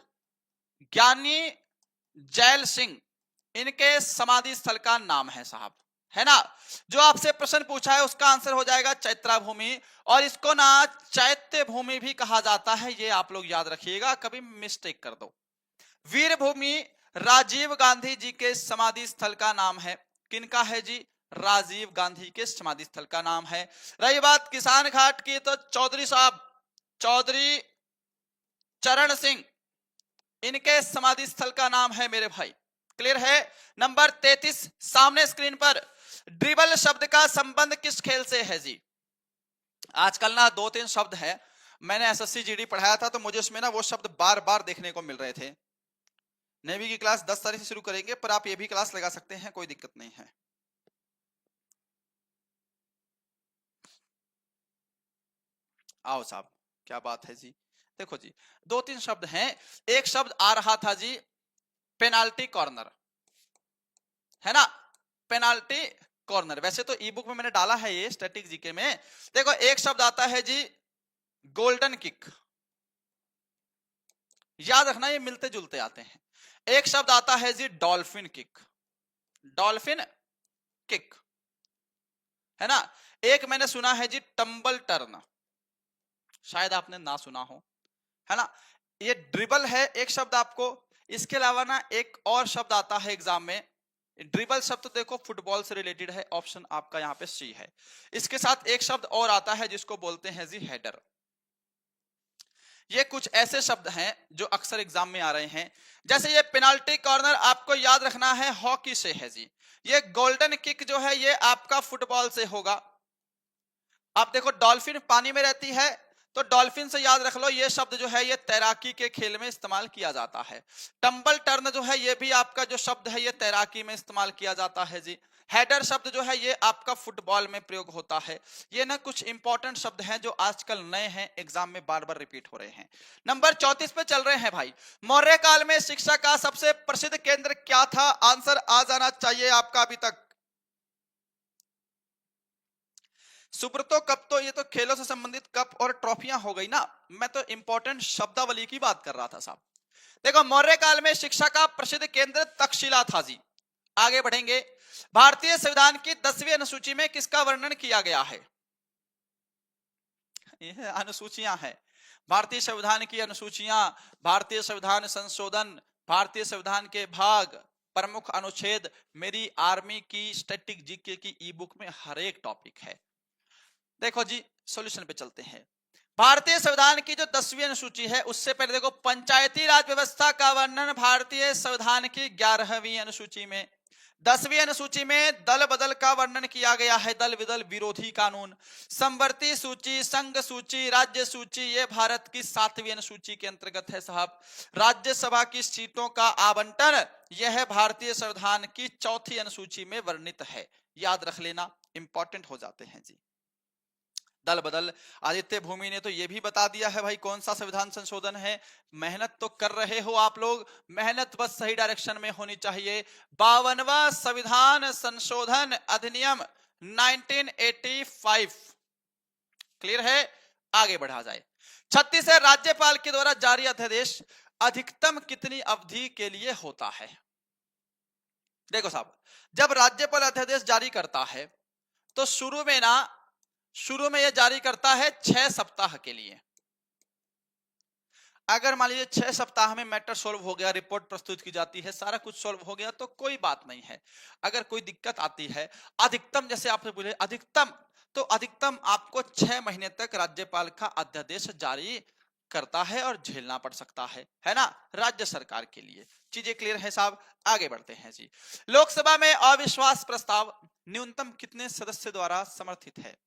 ज्ञानी जैल सिंह, इनके समाधि स्थल का नाम है साहब, है ना। जो आपसे प्रश्न पूछा है उसका आंसर हो जाएगा चैत्रा भूमि, और इसको ना चैत्य भूमि भी कहा जाता है, ये आप लोग याद रखिएगा, कभी मिस्टेक कर दो। वीर भूमि राजीव गांधी जी के समाधि स्थल का नाम है। किनका है जी? राजीव गांधी के समाधि स्थल का नाम है। रही बात किसान घाट की, तो चौधरी साहब, चौधरी चरण सिंह, इनके समाधि स्थल का नाम है मेरे भाई। क्लियर है? नंबर 33 सामने स्क्रीन पर, ड्रिबल शब्द का संबंध किस खेल से है जी? आजकल ना 2-3 शब्द है, मैंने एसएससी जीडी पढ़ाया था तो मुझे उसमें ना वो शब्द बार बार देखने को मिल रहे थे। नेवी की क्लास 10 तारीख से शुरू करेंगे, पर आप ये भी क्लास लगा सकते हैं, कोई दिक्कत नहीं है। आओ साहब, क्या बात है जी। देखो जी, 2-3 शब्द हैं। एक शब्द आ रहा था जी, पेनाल्टी कॉर्नर, है ना, पेनाल्टी कॉर्नर। वैसे तो ई बुक में मैंने डाला है ये स्टैटिक जीके में। देखो, एक शब्द आता है जी गोल्डन किक, याद रखना ये मिलते जुलते आते हैं। एक शब्द आता है जी डॉल्फिन किक, डॉल्फिन किक, है ना। एक मैंने सुना है जी टंबल टर्न, शायद आपने ना सुना हो, है ना। ये ड्रिबल है एक शब्द आपको। इसके अलावा ना एक और शब्द आता है एग्जाम में, ड्रिबल शब्द तो देखो फुटबॉल से रिलेटेड है, ऑप्शन आपका यहाँ पे सी है। इसके साथ एक शब्द और आता है जिसको बोलते हैं जी हेडर। ये कुछ ऐसे शब्द हैं जो अक्सर एग्जाम में आ रहे हैं। जैसे ये पेनाल्टी कॉर्नर आपको याद रखना है, हॉकी से है जी। ये गोल्डन किक जो है ये आपका फुटबॉल से होगा। आप देखो, डॉल्फिन पानी में रहती है, तो डॉल्फिन से याद रख लो, ये शब्द जो है ये तैराकी के खेल में इस्तेमाल किया जाता है। टंबल टर्न जो है ये भी आपका जो शब्द है ये तैराकी में इस्तेमाल किया जाता है जी। हेडर शब्द जो है ये आपका फुटबॉल में प्रयोग होता है। ये ना कुछ इंपॉर्टेंट शब्द हैं जो आजकल नए हैं, एग्जाम में बार बार रिपीट हो रहे हैं। नंबर 34 पे चल रहे हैं भाई। मौर्य काल में शिक्षा का सबसे प्रसिद्ध केंद्र क्या था? आंसर आ जाना चाहिए आपका अभी तक। सुब्रतो कप, तो ये तो खेलों से संबंधित कप और ट्रॉफियां हो गई ना, मैं तो इंपॉर्टेंट शब्दावली की बात कर रहा था साहब। देखो, मौर्य काल में शिक्षा का प्रसिद्ध केंद्र तक्षशिला था जी। आगे बढ़ेंगे। भारतीय संविधान की 10वीं अनुसूची में किसका वर्णन किया गया है? यह अनुसूचियां हैं, भारतीय संविधान की अनुसूचियां, भारतीय संविधान संशोधन, भारतीय संविधान के भाग, प्रमुख अनुच्छेद, मेरी आर्मी की स्टैटिक जीके की ई बुक में हर एक टॉपिक है। देखो जी, सॉल्यूशन पे चलते हैं। भारतीय संविधान की जो 10वीं अनुसूची है, उससे पहले देखो, पंचायती राज व्यवस्था का वर्णन भारतीय संविधान की 11वीं अनुसूची में। 10वीं अनुसूची में दल बदल का वर्णन किया गया है, दल बदल विरोधी कानून। संवर्ती सूची, संघ सूची, राज्य सूची, ये भारत की 7वीं अनुसूची के अंतर्गत है साहब। राज्यसभा की सीटों का आवंटन, यह भारतीय संविधान की 4थी अनुसूची में वर्णित है। याद रख लेना, इंपॉर्टेंट हो जाते हैं जी। दल बदल, आदित्य भूमि ने तो यह भी बता दिया है भाई कौन सा संविधान संशोधन है। मेहनत तो कर रहे हो आप लोग, मेहनत बस सही डायरेक्शन में होनी चाहिए। 52वां संविधान संशोधन अधिनियम 1985, क्लियर है? आगे बढ़ा जाए। 36 है, राज्यपाल के द्वारा जारी अध्यादेश अधिकतम कितनी अवधि के लिए होता है? देखो साहब, जब राज्यपाल अध्यादेश जारी करता है तो शुरू में यह जारी करता है 6 सप्ताह के लिए। अगर मान लीजिए 6 सप्ताह में मैटर सॉल्व हो गया, रिपोर्ट प्रस्तुत की जाती है, सारा कुछ सॉल्व हो गया तो कोई बात नहीं है। अगर कोई दिक्कत आती है, अधिकतम जैसे आपने बोले अधिकतम, तो अधिकतम आपको 6 महीने तक राज्यपाल का अध्यादेश जारी करता है और झेलना पड़ सकता है ना, राज्य सरकार के लिए। चीजें क्लियर है साहब? आगे बढ़ते हैं जी। लोकसभा में अविश्वास प्रस्ताव न्यूनतम कितने सदस्य द्वारा समर्थित है?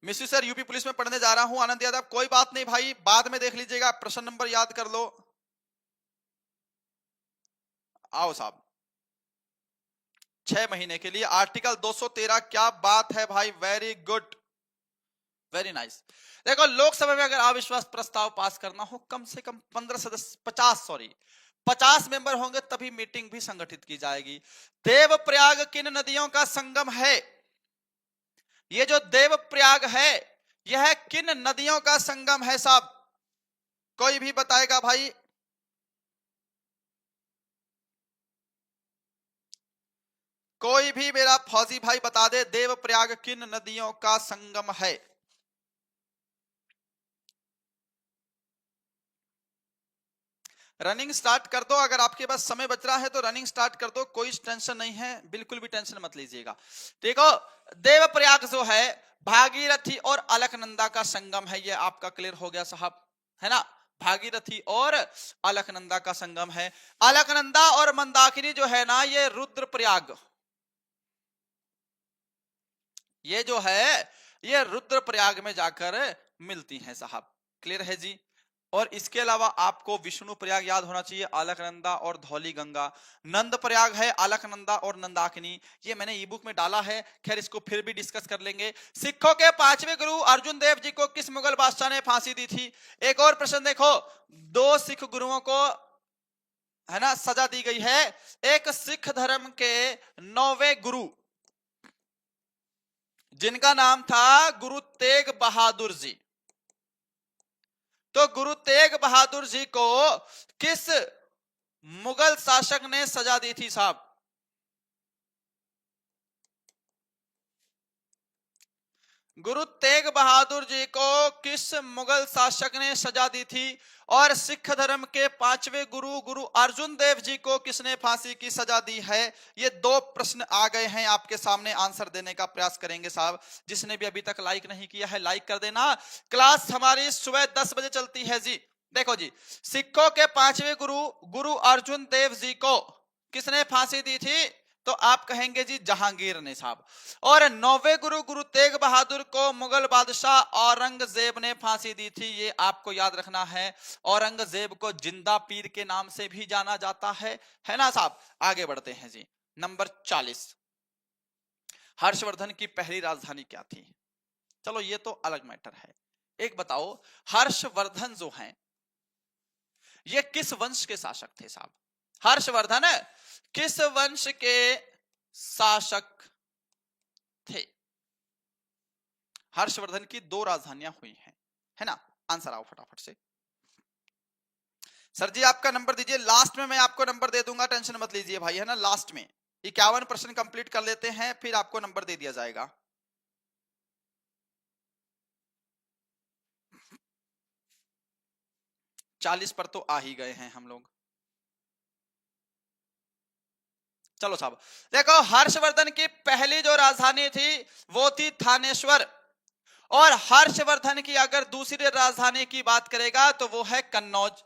मिस्यू सर यूपी पुलिस में पढ़ने जा रहा हूं आनंद यादव, कोई बात नहीं भाई, बाद में देख लीजिएगा, प्रश्न नंबर याद कर लो। आओ साहब, 6 महीने के लिए आर्टिकल 213, क्या बात है भाई, वेरी गुड, वेरी नाइस। देखो लोकसभा में अगर अविश्वास प्रस्ताव पास करना हो, कम से कम 15 सदस्य 50 मेंबर होंगे तभी मीटिंग भी संगठित की जाएगी। देवप्रयाग किन नदियों का संगम है? ये जो देवप्रयाग है यह किन नदियों का संगम है साहब? कोई भी बताएगा भाई? कोई भी मेरा फौजी भाई बता दे, देवप्रयाग किन नदियों का संगम है? रनिंग स्टार्ट कर दो, अगर आपके पास समय बच रहा है तो रनिंग स्टार्ट कर दो, कोई टेंशन नहीं है, बिल्कुल भी टेंशन मत लीजिएगा। देखो देवप्रयाग जो है भागीरथी और अलकनंदा का संगम है, ये आपका क्लियर हो गया साहब, है ना? भागीरथी और अलकनंदा का संगम है। अलकनंदा और मंदाकिनी जो है ना, ये रुद्रप्रयाग, ये जो है ये रुद्रप्रयाग में जाकर मिलती हैं साहब, क्लियर है जी? और इसके अलावा आपको विष्णु प्रयाग याद होना चाहिए, अलकनंदा और धौली गंगा। नंद प्रयाग है अलकनंदा और नंदाकिनी, ये मैंने ई बुक में डाला है, खैर इसको फिर भी डिस्कस कर लेंगे। सिखों के 5वें गुरु अर्जुन देव जी को किस मुगल बादशाह ने फांसी दी थी? एक और प्रश्न देखो, 2 सिख गुरुओं को, है ना, सजा दी गई है। एक सिख धर्म के 9वें गुरु जिनका नाम था गुरु तेग बहादुर जी, तो गुरु तेग बहादुर जी को किस मुगल शासक ने सजा दी थी साहब? गुरु तेग बहादुर जी को किस मुगल शासक ने सजा दी थी? और सिख धर्म के 5वें गुरु गुरु अर्जुन देव जी को किसने फांसी की सजा दी है? ये 2 प्रश्न आ गए हैं आपके सामने, आंसर देने का प्रयास करेंगे साहब। जिसने भी अभी तक लाइक नहीं किया है लाइक कर देना। क्लास हमारी सुबह 10 बजे चलती है जी। देखो जी, सिखों के 5वें गुरु गुरु अर्जुन देव जी को किसने फांसी दी थी? तो आप कहेंगे जी जहांगीर ने साहब। और 9वें गुरु गुरु तेग बहादुर को मुगल बादशाह औरंगजेब ने फांसी दी थी, ये आपको याद रखना है। औरंगजेब को जिंदा पीर के नाम से भी जाना जाता है ना साहब? आगे बढ़ते हैं जी, नंबर 40, हर्षवर्धन की पहली राजधानी क्या थी? चलो ये तो अलग मैटर है, एक बताओ, हर्षवर्धन जो हैं ये किस वंश के शासक थे साहब? हर्षवर्धन किस वंश के शासक थे? हर्षवर्धन की 2 राजधानियां हुई हैं, है ना? आंसर आओ फटाफट से। सर जी आपका नंबर दीजिए, लास्ट में मैं आपको नंबर दे दूंगा, टेंशन मत लीजिए भाई, है ना? लास्ट में 51 प्रश्न कंप्लीट कर लेते हैं, फिर आपको नंबर दे दिया जाएगा। चालीस पर तो आ ही गए हैं हम लोग। चलो साहब, देखो हर्षवर्धन की पहली जो राजधानी थी वो थी थानेश्वर। और हर्षवर्धन की अगर दूसरी राजधानी की बात करेगा तो वो है कन्नौज।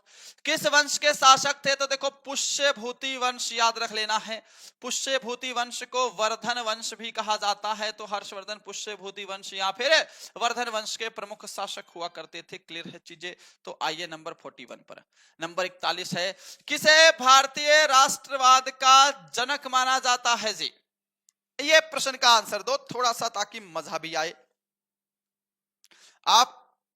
किस वंश के शासक थे? तो देखो पुष्यभूति वंश याद रख लेना है। पुष्यभूति वंश को वर्धन वंश भी कहा जाता है, तो हर्षवर्धन पुष्यभूति वंश या फिर वर्धन वंश के प्रमुख शासक हुआ करते थे, क्लियर है चीजें? तो आइए नंबर 41 पर। नंबर 41 है, किसे भारतीय राष्ट्रवाद का जनक माना जाता है जी? ये प्रश्न का आंसर दो थोड़ा सा ताकि मजा भी आए। आप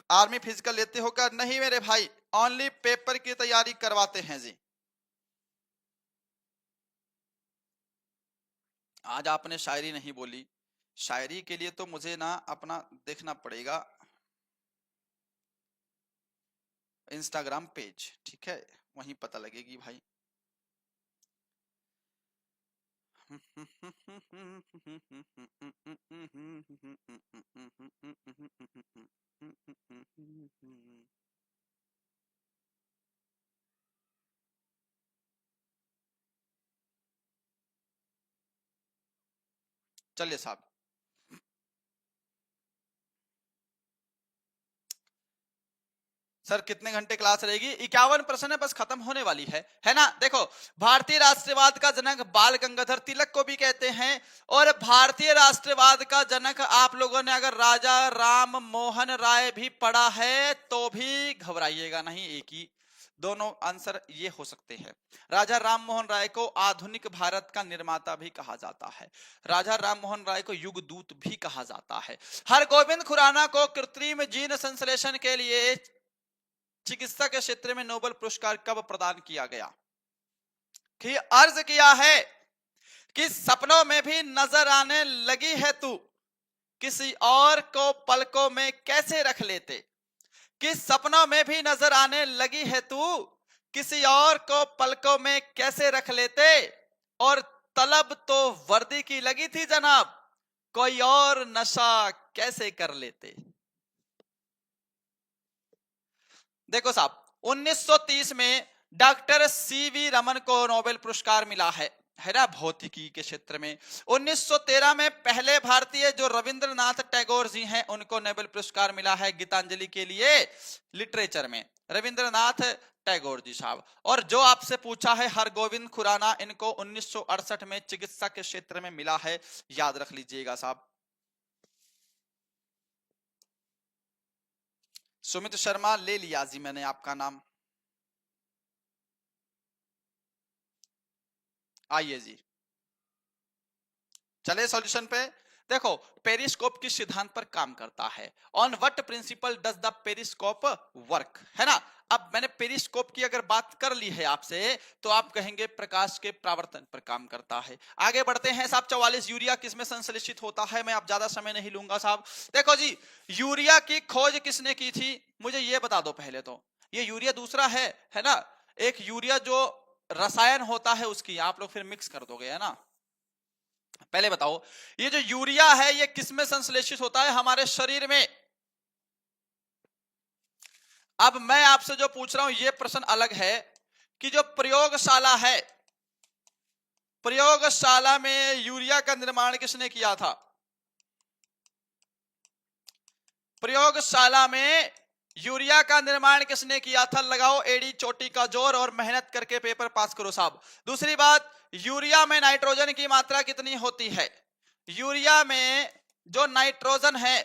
आर्मी फिजिकल लेते हो क्या? नहीं मेरे भाई, ओनली पेपर की तैयारी करवाते हैं जी। आज आपने शायरी नहीं बोली, शायरी के लिए तो मुझे ना अपना देखना पड़ेगा इंस्टाग्राम पेज, ठीक है? वहीं पता लगेगी भाई। चलिए साहब, सर कितने घंटे क्लास रहेगी? 51 प्रश्न है, बस खत्म होने वाली है ना। देखो, भारतीय राष्ट्रवाद का जनक बाल गंगाधर तिलक को भी कहते हैं, और भारतीय राष्ट्रवाद का जनक आप लोगों ने अगर राजा राम मोहन राय भी पढ़ा है तो भी घबराइएगा नहीं, एक ही दोनों आंसर ये हो सकते हैं। राजा राम मोहन राय को आधुनिक भारत का निर्माता भी कहा जाता है, राजा राम मोहन राय को युग दूत भी कहा जाता है। हरगोविंद खुराना को कृत्रिम जीन संश्लेषण के लिए चिकित्सा के क्षेत्र में नोबेल पुरस्कार कब प्रदान किया गया? कि अर्ज किया है कि सपनों में भी नजर आने लगी है तू, किसी और को पलकों में कैसे रख लेते। कि सपनों में भी नजर आने लगी है तू, किसी और को पलकों में कैसे रख लेते, और तलब तो वर्दी की लगी थी जनाब, कोई और नशा कैसे कर लेते। देखो साहब, 1930 में डॉक्टर सीवी रमन को नोबेल पुरस्कार मिला है ना, भौतिकी के क्षेत्र में। 1913 में पहले भारतीय जो रविंद्रनाथ टैगोर जी हैं, उनको नोबेल पुरस्कार मिला है गीतांजलि के लिए लिटरेचर में, रविंद्रनाथ टैगोर जी साहब। और जो आपसे पूछा है हरगोविंद खुराना, इनको 1968 में चिकित्सा के क्षेत्र में मिला है, याद रख लीजिएगा साहब। सुमित शर्मा ले लिया जी मैंने आपका नाम। आइए जी, चले सॉल्यूशन पे। देखो, पेरिस्कोप किस सिद्धांत पर काम करता है? On what principle does the periscope work, है ना। अब मैंने पेरिस्कोप की अगर बात कर ली है आपसे, तो आप कहेंगे प्रकाश के परावर्तन पर काम करता है। आगे बढ़ते हैं साहब। 44 यूरिया किसमें संश्लेषित होता है? मैं आप ज्यादा समय नहीं लूंगा साहब। देखो जी, यूरिया की खोज किसने की थी, मुझे ये बता दो पहले तो। ये यूरिया दूसरा है ना, एक यूरिया जो रसायन होता है उसकी आप लोग फिर मिक्स कर दोगे, है ना। पहले बताओ, ये जो यूरिया है ये किसमें संश्लेषित होता है? हमारे शरीर में। अब मैं आपसे जो पूछ रहा हूं ये प्रश्न अलग है कि जो प्रयोगशाला है, प्रयोगशाला में यूरिया का निर्माण किसने किया था? प्रयोगशाला में यूरिया का निर्माण किसने किया था? लगाओ एड़ी चोटी का जोर और मेहनत करके पेपर पास करो साहब। दूसरी बात, यूरिया में नाइट्रोजन की मात्रा कितनी होती है? यूरिया में जो नाइट्रोजन है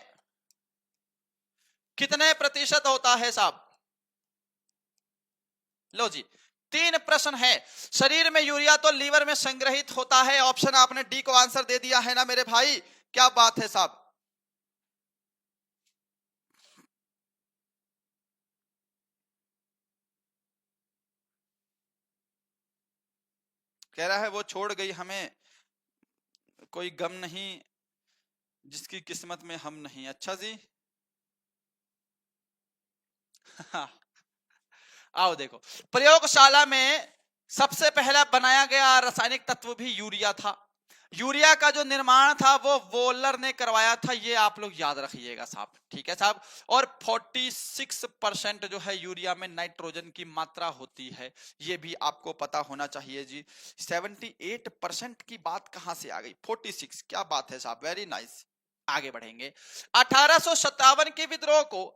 कितने प्रतिशत होता है साहब? लो जी, 3 प्रश्न है। शरीर में यूरिया तो लीवर में संग्रहित होता है, ऑप्शन आपने डी को आंसर दे दिया है ना मेरे भाई, क्या बात है साहब। कह रहा है वो छोड़ गई हमें, कोई गम नहीं जिसकी किस्मत में हम नहीं। अच्छा जी आओ देखो, प्रयोगशाला में सबसे पहला बनाया गया रासायनिक तत्व भी यूरिया था। यूरिया का जो निर्माण था वो वोलर ने करवाया था, ये आप लोग याद रखिएगा साहब, ठीक है साहब। और 46% जो है यूरिया में नाइट्रोजन की मात्रा होती है, ये भी आपको पता होना चाहिए जी। 78% की बात कहां से आ गई? 46, क्या बात है साहब, वेरी नाइस। आगे बढ़ेंगे। 1857 के विद्रोह को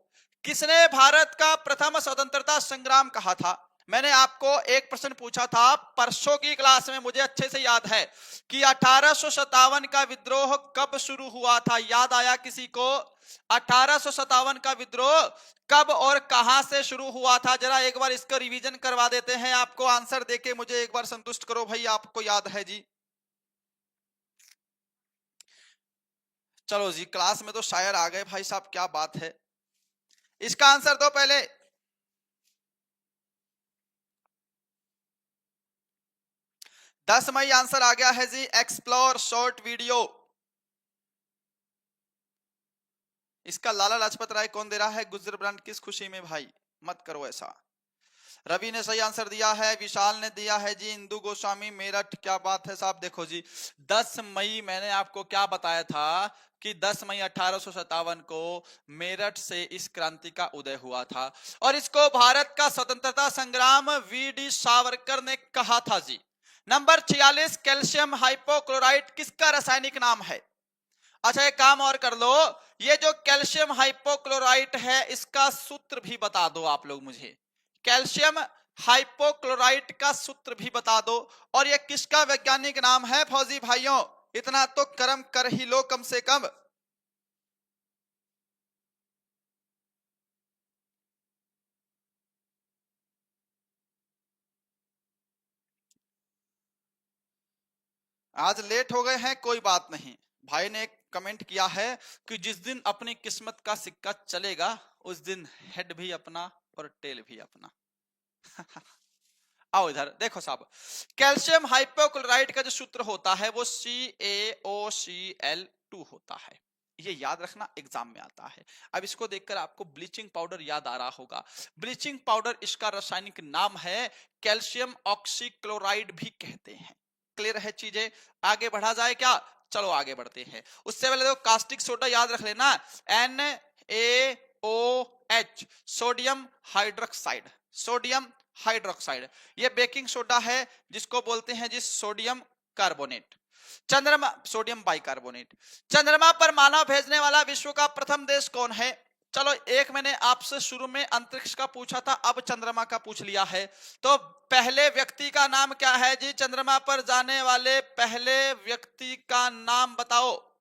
किसने भारत का प्रथम स्वतंत्रता संग्राम कहा था? मैंने आपको एक प्रश्न पूछा था परसों की क्लास में, मुझे अच्छे से याद है कि 1857 का विद्रोह कब शुरू हुआ था? याद आया किसी को? 1857 का विद्रोह कब और कहां से शुरू हुआ था? जरा एक बार इसका रिवीजन करवा देते हैं। आपको आंसर देके मुझे एक बार संतुष्ट करो भाई, आपको याद है जी। चलो जी, क्लास में तो शायर आ गए भाई साहब, क्या बात है। इसका आंसर दो पहले। 10 मई आंसर आ गया है जी। एक्सप्लोर शॉर्ट वीडियो, इसका लाला लाजपत राय कौन दे रहा है? गुजर ब्रांड किस खुशी में भाई, मत करो ऐसा। रवि ने सही आंसर दिया है, विशाल ने दिया है जी, इंदु गोस्वामी मेरठ, क्या बात है साहब। देखो जी, 10 मई मैंने आपको क्या बताया था कि 10 मई 1857 को मेरठ से इस क्रांति का उदय हुआ था, और इसको भारत का स्वतंत्रता संग्राम वीडी सावरकर ने कहा था जी। नंबर 46, कैल्शियम हाइपोक्लोराइट किसका रासायनिक नाम है? अच्छा एक काम और कर लो, ये जो कैल्शियम हाइपोक्लोराइट है इसका सूत्र भी बता दो आप लोग मुझे, कैल्शियम हाइपोक्लोराइट का सूत्र भी बता दो। और ये किसका वैज्ञानिक नाम है फौजी भाइयों, इतना तो कर्म कर ही लो कम से कम। आज लेट हो गए हैं कोई बात नहीं, भाई ने एक कमेंट किया है कि जिस दिन अपनी किस्मत का सिक्का चलेगा उस दिन हेड भी अपना और टेल भी अपना। आओ इधर देखो साहब, कैल्शियम हाइपोक्लोराइट का जो सूत्र होता है वो CaOCl2 होता है, ये याद रखना एग्जाम में आता है। अब इसको देखकर आपको ब्लीचिंग पाउडर याद आ रहा होगा, ब्लीचिंग पाउडर इसका रासायनिक नाम है, कैल्शियम ऑक्सीक्लोराइड भी कहते हैं। क्लियर है चीजें, आगे बढ़ा जाए क्या, चलो आगे बढ़ते हैं। उससे पहले देखो कास्टिक सोडा याद रख लेना, NaOH sodium hydroxide, sodium hydroxide, ये बेकिंग सोडा है जिसको बोलते हैं जी सोडियम कार्बोनेट। चंद्रमा, सोडियम बाइकार्बोनेट। चंद्रमा पर मानव भेजने वाला विश्व का प्रथम देश कौन है? चलो एक मैंने आपसे शुरू में अंतरिक्ष का पूछा था, अब चंद्रमा का पूछ लिया है, तो पहले व्यक्ति का नाम क्या है जी? चंद्रमा पर जाने वाले पहले व्यक्ति का नाम बताओ।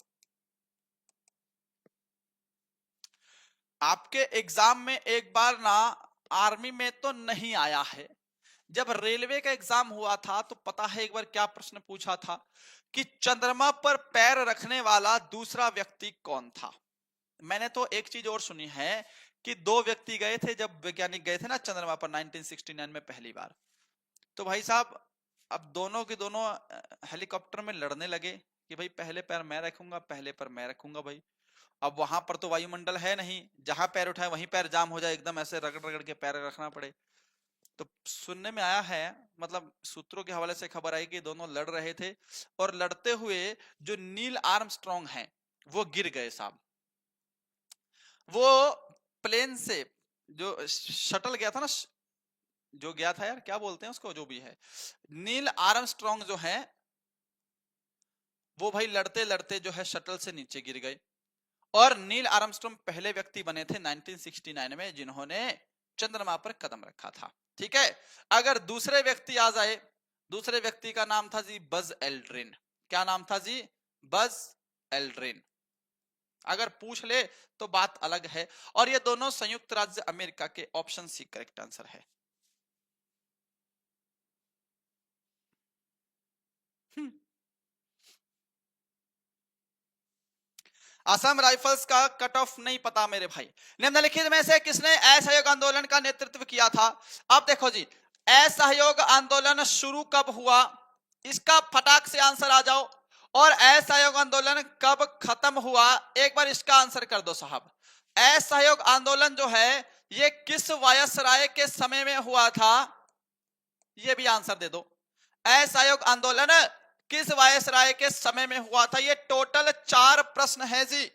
आपके एग्जाम में एक बार ना, आर्मी में तो नहीं आया है, जब रेलवे का एग्जाम हुआ था तो पता है एक बार क्या प्रश्न पूछा था कि चंद्रमा पर पैर रखने वाला दूसरा व्यक्ति कौन था। मैंने तो एक चीज और सुनी है कि दो व्यक्ति गए थे, जब वैज्ञानिक गए थे ना चंद्रमा पर 1969 में पहली बार, तो भाई साहब अब दोनों के दोनों हेलीकॉप्टर में लड़ने लगे कि भाई पहले पैर मैं रखूंगा, पहले पैर मैं रखूंगा। भाई अब वहां पर तो वायुमंडल है नहीं, जहां पैर उठाए वहीं पैर जाम हो जाए, एकदम ऐसे रगड़ रगड़ के पैर रखना पड़े। तो सुनने में आया है, मतलब सूत्रों के हवाले से खबर आई कि दोनों लड़ रहे थे और लड़ते हुए जो नील आर्मस्ट्रॉन्ग हैं वो गिर गए साहब। वो प्लेन से जो शटल गया था ना, जो गया था यार क्या बोलते हैं उसको, जो भी है, नील आर्मस्ट्रॉन्ग जो है वो भाई लड़ते लड़ते जो है शटल से नीचे गिर गए। और नील आर्मस्ट्रॉन्ग पहले व्यक्ति बने थे 1969 में जिन्होंने चंद्रमा पर कदम रखा था। ठीक है, अगर दूसरे व्यक्ति आ जाए, दूसरे व्यक्ति का नाम था जी बज एल्ड्रिन। क्या नाम था जी? Buzz Aldrin. अगर पूछ ले तो बात अलग है। और ये दोनों संयुक्त राज्य अमेरिका के, ऑप्शन सी करेक्ट आंसर है। असम राइफल्स का कट ऑफ नहीं पता मेरे भाई। निम्नलिखित में से किसने असहयोग आंदोलन का नेतृत्व किया था? अब देखो जी, असहयोग आंदोलन शुरू कब हुआ, इसका फटाक से आंसर आ जाओ। और असहयोग आंदोलन कब खत्म हुआ, एक बार इसका आंसर कर दो साहब। असहयोग आंदोलन जो है ये किस वायसराय के समय में हुआ था, ये भी आंसर दे दो। असहयोग आंदोलन किस वायसराय के समय में हुआ था? ये टोटल 4 प्रश्न है जी।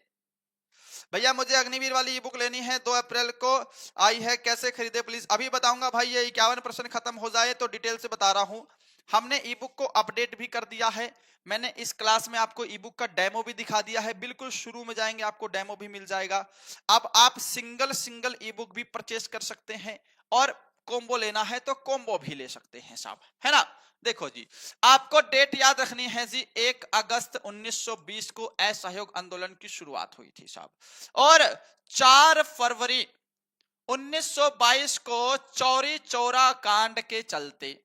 भैया मुझे अग्निवीर वाली ई बुक लेनी है, 2 अप्रैल को आई है, कैसे खरीदे प्लीज? अभी बताऊंगा भाई, ये 51 प्रश्न खत्म हो जाए तो डिटेल से बता रहा हूं। हमने ई बुक को अपडेट भी कर दिया है, मैंने इस क्लास में आपको ई बुक का डेमो भी दिखा दिया है, बिल्कुल शुरू में जाएंगे आपको डेमो भी मिल जाएगा। अब आप सिंगल सिंगल ई बुक भी परचेस कर सकते हैं और कॉम्बो लेना है तो कॉम्बो भी ले सकते हैं साहब, है ना। देखो जी, आपको डेट याद रखनी है जी, 1 अगस्त 1920 को असहयोग आंदोलन की शुरुआत हुई थी साहब, और 4 फरवरी 1922 को चौरी चौरा कांड के चलते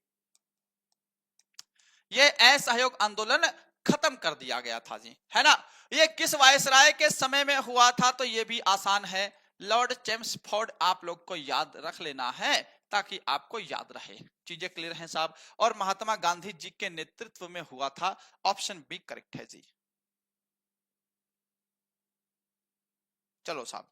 ये असहयोग आंदोलन खत्म कर दिया गया था जी, है ना। ये किस वायसराय के समय में हुआ था, तो ये भी आसान है, लॉर्ड चेम्सफोर्ड आप लोग को याद रख लेना है ताकि आपको याद रहे। चीजें क्लियर हैं साहब। और महात्मा गांधी जी के नेतृत्व में हुआ था, ऑप्शन बी करेक्ट है जी। चलो साहब,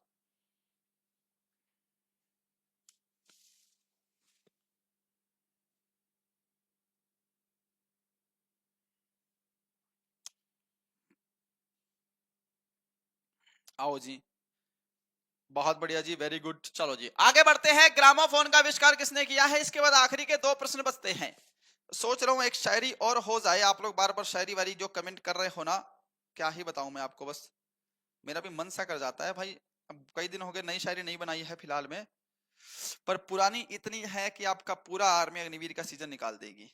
आओ जी, बहुत बढ़िया जी, वेरी गुड। चलो जी आगे बढ़ते हैं। ग्रामोफोन का आविष्कार किसने किया है? इसके बाद आखिरी के 2 प्रश्न बचते हैं। सोच रहा हूं एक शायरी और हो जाए, आप लोग बार बार शायरी वाली जो कमेंट कर रहे हो ना, क्या ही बताऊं मैं आपको, बस मेरा भी मन सा कर जाता है भाई। अब कई दिन हो गए नई शायरी नहीं बनाई है फिलहाल में, पर पुरानी इतनी है कि आपका पूरा आर्मी अग्निवीर का सीजन निकाल देगी।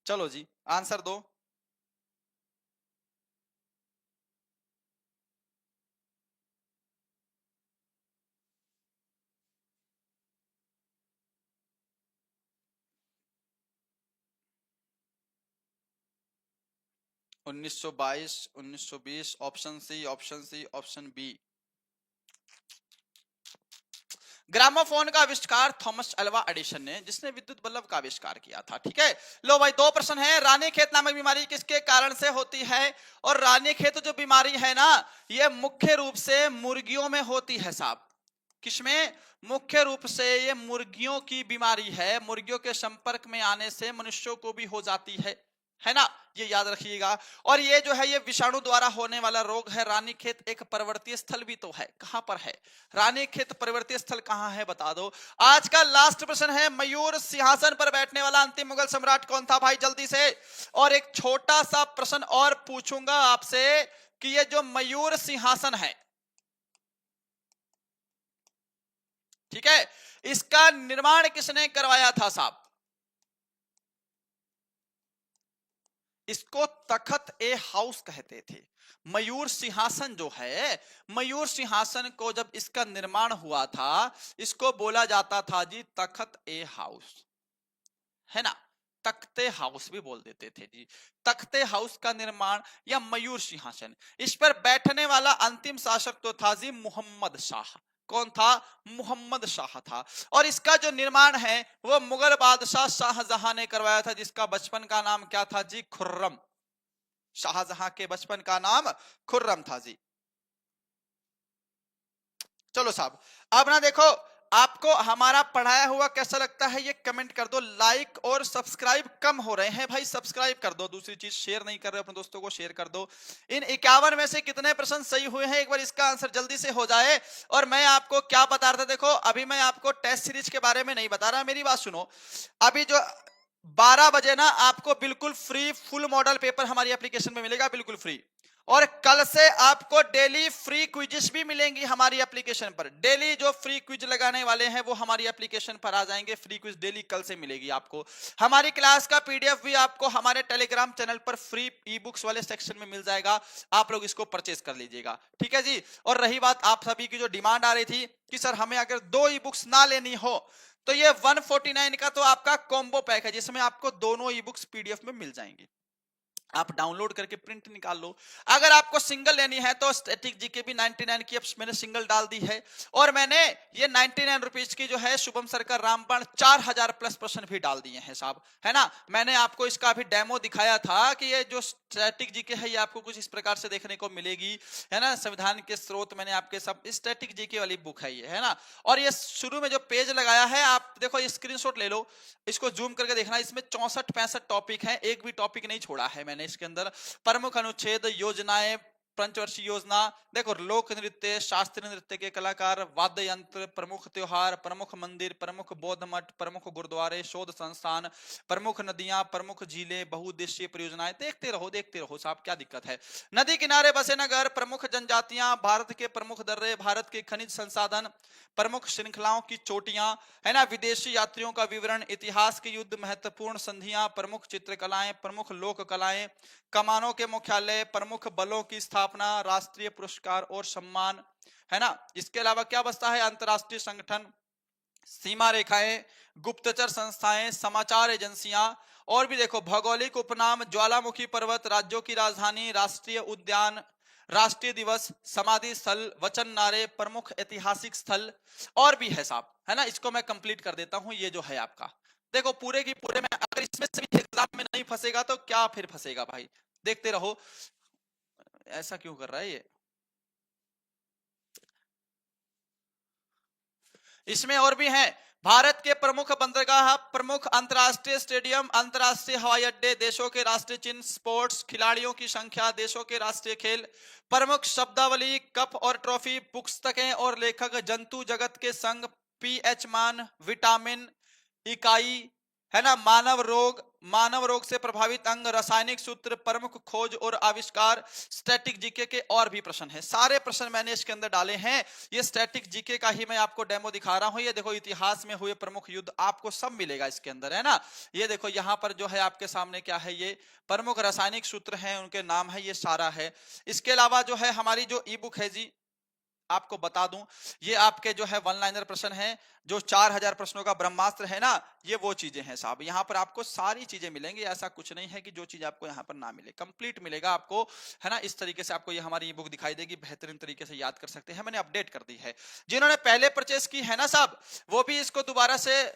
चलो जी, आंसर दो। 1922, 1920, option C, option C, option B. Gramophone का आविष्कार थॉमस अल्वा एडिसन ने, जिसने विद्युत बल्ब का आविष्कार किया था। ठीक है, लो भाई दो प्रश्न है। रानीखेत नामक बीमारी किसके कारण से होती है? और रानीखेत जो बीमारी है ना, ये मुख्य रूप से मुर्गियों में होती है साहब। किसमें? मुख्य रूप से ये मुर्गियों की बीमारी है। मुर्गियों के संपर्क में आने से मनुष्यों को भी हो जाती है ना, ये याद रखिएगा। और ये जो है ये विषाणु द्वारा होने वाला रोग है। रानीखेत एक पर्वतीय स्थल भी तो है। कहां पर है रानीखेत? पर्वतीय स्थल कहां है बता दो। आज का लास्ट प्रश्न है, मयूर सिंहासन पर बैठने वाला अंतिम मुगल सम्राट कौन था भाई, जल्दी से। और एक छोटा सा प्रश्न और पूछूंगा आपसे कि ये जो मयूर सिंहासन है, ठीक है, इसका निर्माण किसने करवाया था साहब? इसको तखत ए हाउस कहते थे। मयूर सिंहासन जो है, मयूर सिंहासन को जब इसका निर्माण हुआ था, इसको बोला जाता था जी तखत ए हाउस, है ना। तख्ते हाउस भी बोल देते थे जी। तख्ते हाउस का निर्माण या मयूर सिंहासन, इस पर बैठने वाला अंतिम शासक तो था जी मुहम्मद शाह। कौन था? मुहम्मद शाह था। और इसका जो निर्माण है वो मुगल बादशाह शाहजहां ने करवाया था, जिसका बचपन का नाम क्या था जी? खुर्रम। शाहजहां के बचपन का नाम खुर्रम था जी। चलो साहब, अब ना देखो, आपको हमारा पढ़ाया हुआ कैसा लगता है ये कमेंट कर दो। लाइक और सब्सक्राइब कम हो रहे हैं भाई, सब्सक्राइब कर दो। दूसरी चीज, शेयर नहीं कर रहे अपने दोस्तों को, शेयर कर दो। इन 51 में से कितने प्रश्न सही हुए हैं, एक बार इसका आंसर जल्दी से हो जाए। और मैं आपको क्या बता रहा था, देखो अभी मैं आपको टेस्ट सीरीज के बारे में नहीं बता रहा, मेरी बात सुनो। अभी जो 12 बजे ना आपको बिल्कुल फ्री फुल मॉडल पेपर हमारी एप्लीकेशन में मिलेगा, बिल्कुल फ्री। और कल से आपको डेली फ्री क्विजेस भी मिलेंगी हमारी एप्लीकेशन पर। डेली जो फ्री क्विज लगाने वाले हैं वो हमारी एप्लीकेशन पर आ जाएंगे। फ्री क्विज डेली कल से मिलेगी आपको। हमारी क्लास का पीडीएफ भी आपको हमारे टेलीग्राम चैनल पर फ्री ई बुक्स वाले सेक्शन में मिल जाएगा। आप लोग इसको परचेज कर लीजिएगा, ठीक है जी। और रही बात आप सभी की जो डिमांड आ रही थी कि सर हमें अगर 2 ई बुक्स ना लेनी हो, तो ये 149 का तो आपका कॉम्बो पैक है, जिसमें आपको दोनों ई बुक्स पीडीएफ में मिल जाएंगी। आप डाउनलोड करके प्रिंट निकाल लो। अगर आपको सिंगल लेनी है तो स्टैटिक जीके भी 99 की अब मैंने सिंगल डाल दी है। और मैंने ये 99 रुपीज की जो है शुभम सर का रामबाण 4000 प्लस प्रश्न भी डाल दिए हैं साहब, है ना। मैंने आपको इसका भी डेमो दिखाया था कि ये जो स्टैटिक जीके है ये आपको कुछ इस प्रकार से देखने को मिलेगी, है ना। संविधान के स्रोत मैंने आपके सब स्टैटिक जीके वाली बुक है ये, है ना। और ये शुरू में जो पेज लगाया है आप देखो, ये स्क्रीनशॉट ले लो, इसको जूम करके देखना। इसमें 64-65 टॉपिक हैं, एक भी टॉपिक नहीं छोड़ा है मैंने इसके अंदर। प्रमुख अनुच्छेद, योजनाएं, पंचवर्षीय योजना, देखो लोक नृत्य, शास्त्रीय नृत्य के कलाकार, वाद्य यंत्र, प्रमुख त्योहार, प्रमुख मंदिर, प्रमुख बौद्ध मठ, प्रमुख गुरुद्वारे, शोध संस्थान, प्रमुख नदियां, प्रमुख झीलें, बहुउद्देशीय परियोजनाएं। देखते रहो देखते रहो साहब, क्या दिक्कत है। नदी किनारे बसे नगर, प्रमुख जनजातियां, भारत के प्रमुख दर्रे, भारत के खनिज संसाधन, प्रमुख श्रृंखलाओं की चोटियां, है ना, विदेशी यात्रियों का विवरण, इतिहास के युद्ध, महत्वपूर्ण संधियां, प्रमुख चित्रकलाएं, प्रमुख लोक कलाएं, कमानों के मुख्यालय, प्रमुख बलों की स्थापना, राष्ट्रीय पुरस्कार और सम्मान, है ना। इसके अलावा क्या बचता है? अंतरराष्ट्रीय संगठन, सीमा रेखाएं, गुप्तचर संस्थाएं, समाचार एजेंसियां। और भी देखो, भौगोलिक उपनाम, ज्वालामुखी पर्वत, राज्यों की राजधानी, राष्ट्रीय उद्यान, राष्ट्रीय दिवस, समाधि स्थल, वचन नारे, प्रमुख ऐतिहासिक स्थल। और भी है साहब, है ना। इसको मैं कंप्लीट कर देता हूं। ये जो है आपका देखो पूरे की पूरे में, अगर इसमें से भी एग्जाम में नहीं फंसेगा तो क्या फिर फंसेगा भाई। देखते रहो। ऐसा क्यों कर रहा है ये? इसमें और भी हैं। भारत के प्रमुख बंदरगाह, प्रमुख अंतरराष्ट्रीय स्टेडियम, अंतरराष्ट्रीय हवाई अड्डे, देशों के राष्ट्रीय चिन्ह, स्पोर्ट्स, खिलाड़ियों की संख्या, देशों के राष्ट्रीय खेल, प्रमुख शब्दावली, कप और ट्रॉफी, पुस्तकें और लेखक, जंतु जगत के संघ, पीएच मान, विटामिन, इकाई, है ना, मानव रोग से प्रभावित अंग, रासायनिक सूत्र, प्रमुख खोज और आविष्कार, स्टैटिक जीके के और भी प्रश्न हैं। सारे प्रश्न मैंने इसके अंदर डाले हैं। ये स्टैटिक जीके का ही मैं आपको डेमो दिखा रहा हूं। ये देखो, इतिहास में हुए प्रमुख युद्ध आपको सब मिलेगा इसके अंदर, है ना। ये देखो यहां पर जो है आपके सामने क्या है, ये प्रमुख रासायनिक सूत्र हैं, उनके नाम है, ये सारा है। इसके अलावा जो है हमारी जो ई बुक है जी, आपको बता दूं, ये आपके जो है वन लाइनर प्रश्न है, जो 4000 प्रश्नों का ब्रह्मास्त्र है ना, ये वो चीजें हैं साहब। यहाँ पर आपको सारी चीजें मिलेंगी, ऐसा कुछ नहीं है कि जो चीज आपको यहाँ पर ना मिले, कंप्लीट मिलेगा आपको, है ना। इस तरीके से आपको ये हमारी ई बुक दिखाई देगी, बेहतरीन तरीके से याद कर सकते हैं। मैंने अपडेट कर दी है। जिन्होंने पहले परचेस की है ना साहब, वो भी इसको दोबारा से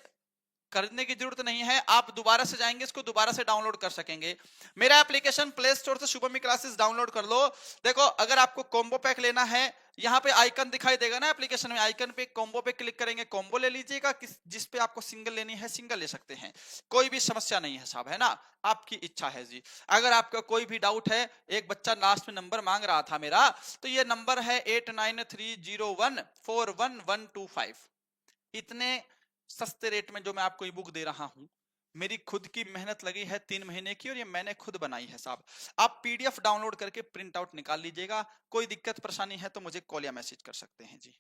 खरीदने की जरूरत नहीं है, आप दोबारा से जाएंगे, इसको दोबारा से डाउनलोड कर सकेंगे। मेरा एप्लीकेशन प्ले स्टोर से शुभमी क्लासेस डाउनलोड कर लो। देखो, अगर आपको कॉम्बो पैक लेना है, यहाँ पे आइकन दिखाई देगा ना एप्लीकेशन में, आइकन पे कॉम्बो पे क्लिक करेंगे, कॉम्बो ले लीजिएगा। जिस पे आपको सिंगल लेनी है, सिंगल ले सकते हैं, कोई भी समस्या नहीं है साहब, है ना। आपकी इच्छा है जी। अगर आपका कोई भी डाउट है, एक बच्चा लास्ट में नंबर मांग रहा था मेरा, तो ये नंबर है 8930141125। इतने सस्ते रेट में जो मैं आपको ई बुक दे रहा हूं, मेरी खुद की मेहनत लगी है 3 महीने की, और ये मैंने खुद बनाई है साहब। आप पीडीएफ डाउनलोड करके प्रिंट आउट निकाल लीजिएगा। कोई दिक्कत परेशानी है तो मुझे कॉल या मैसेज कर सकते हैं जी।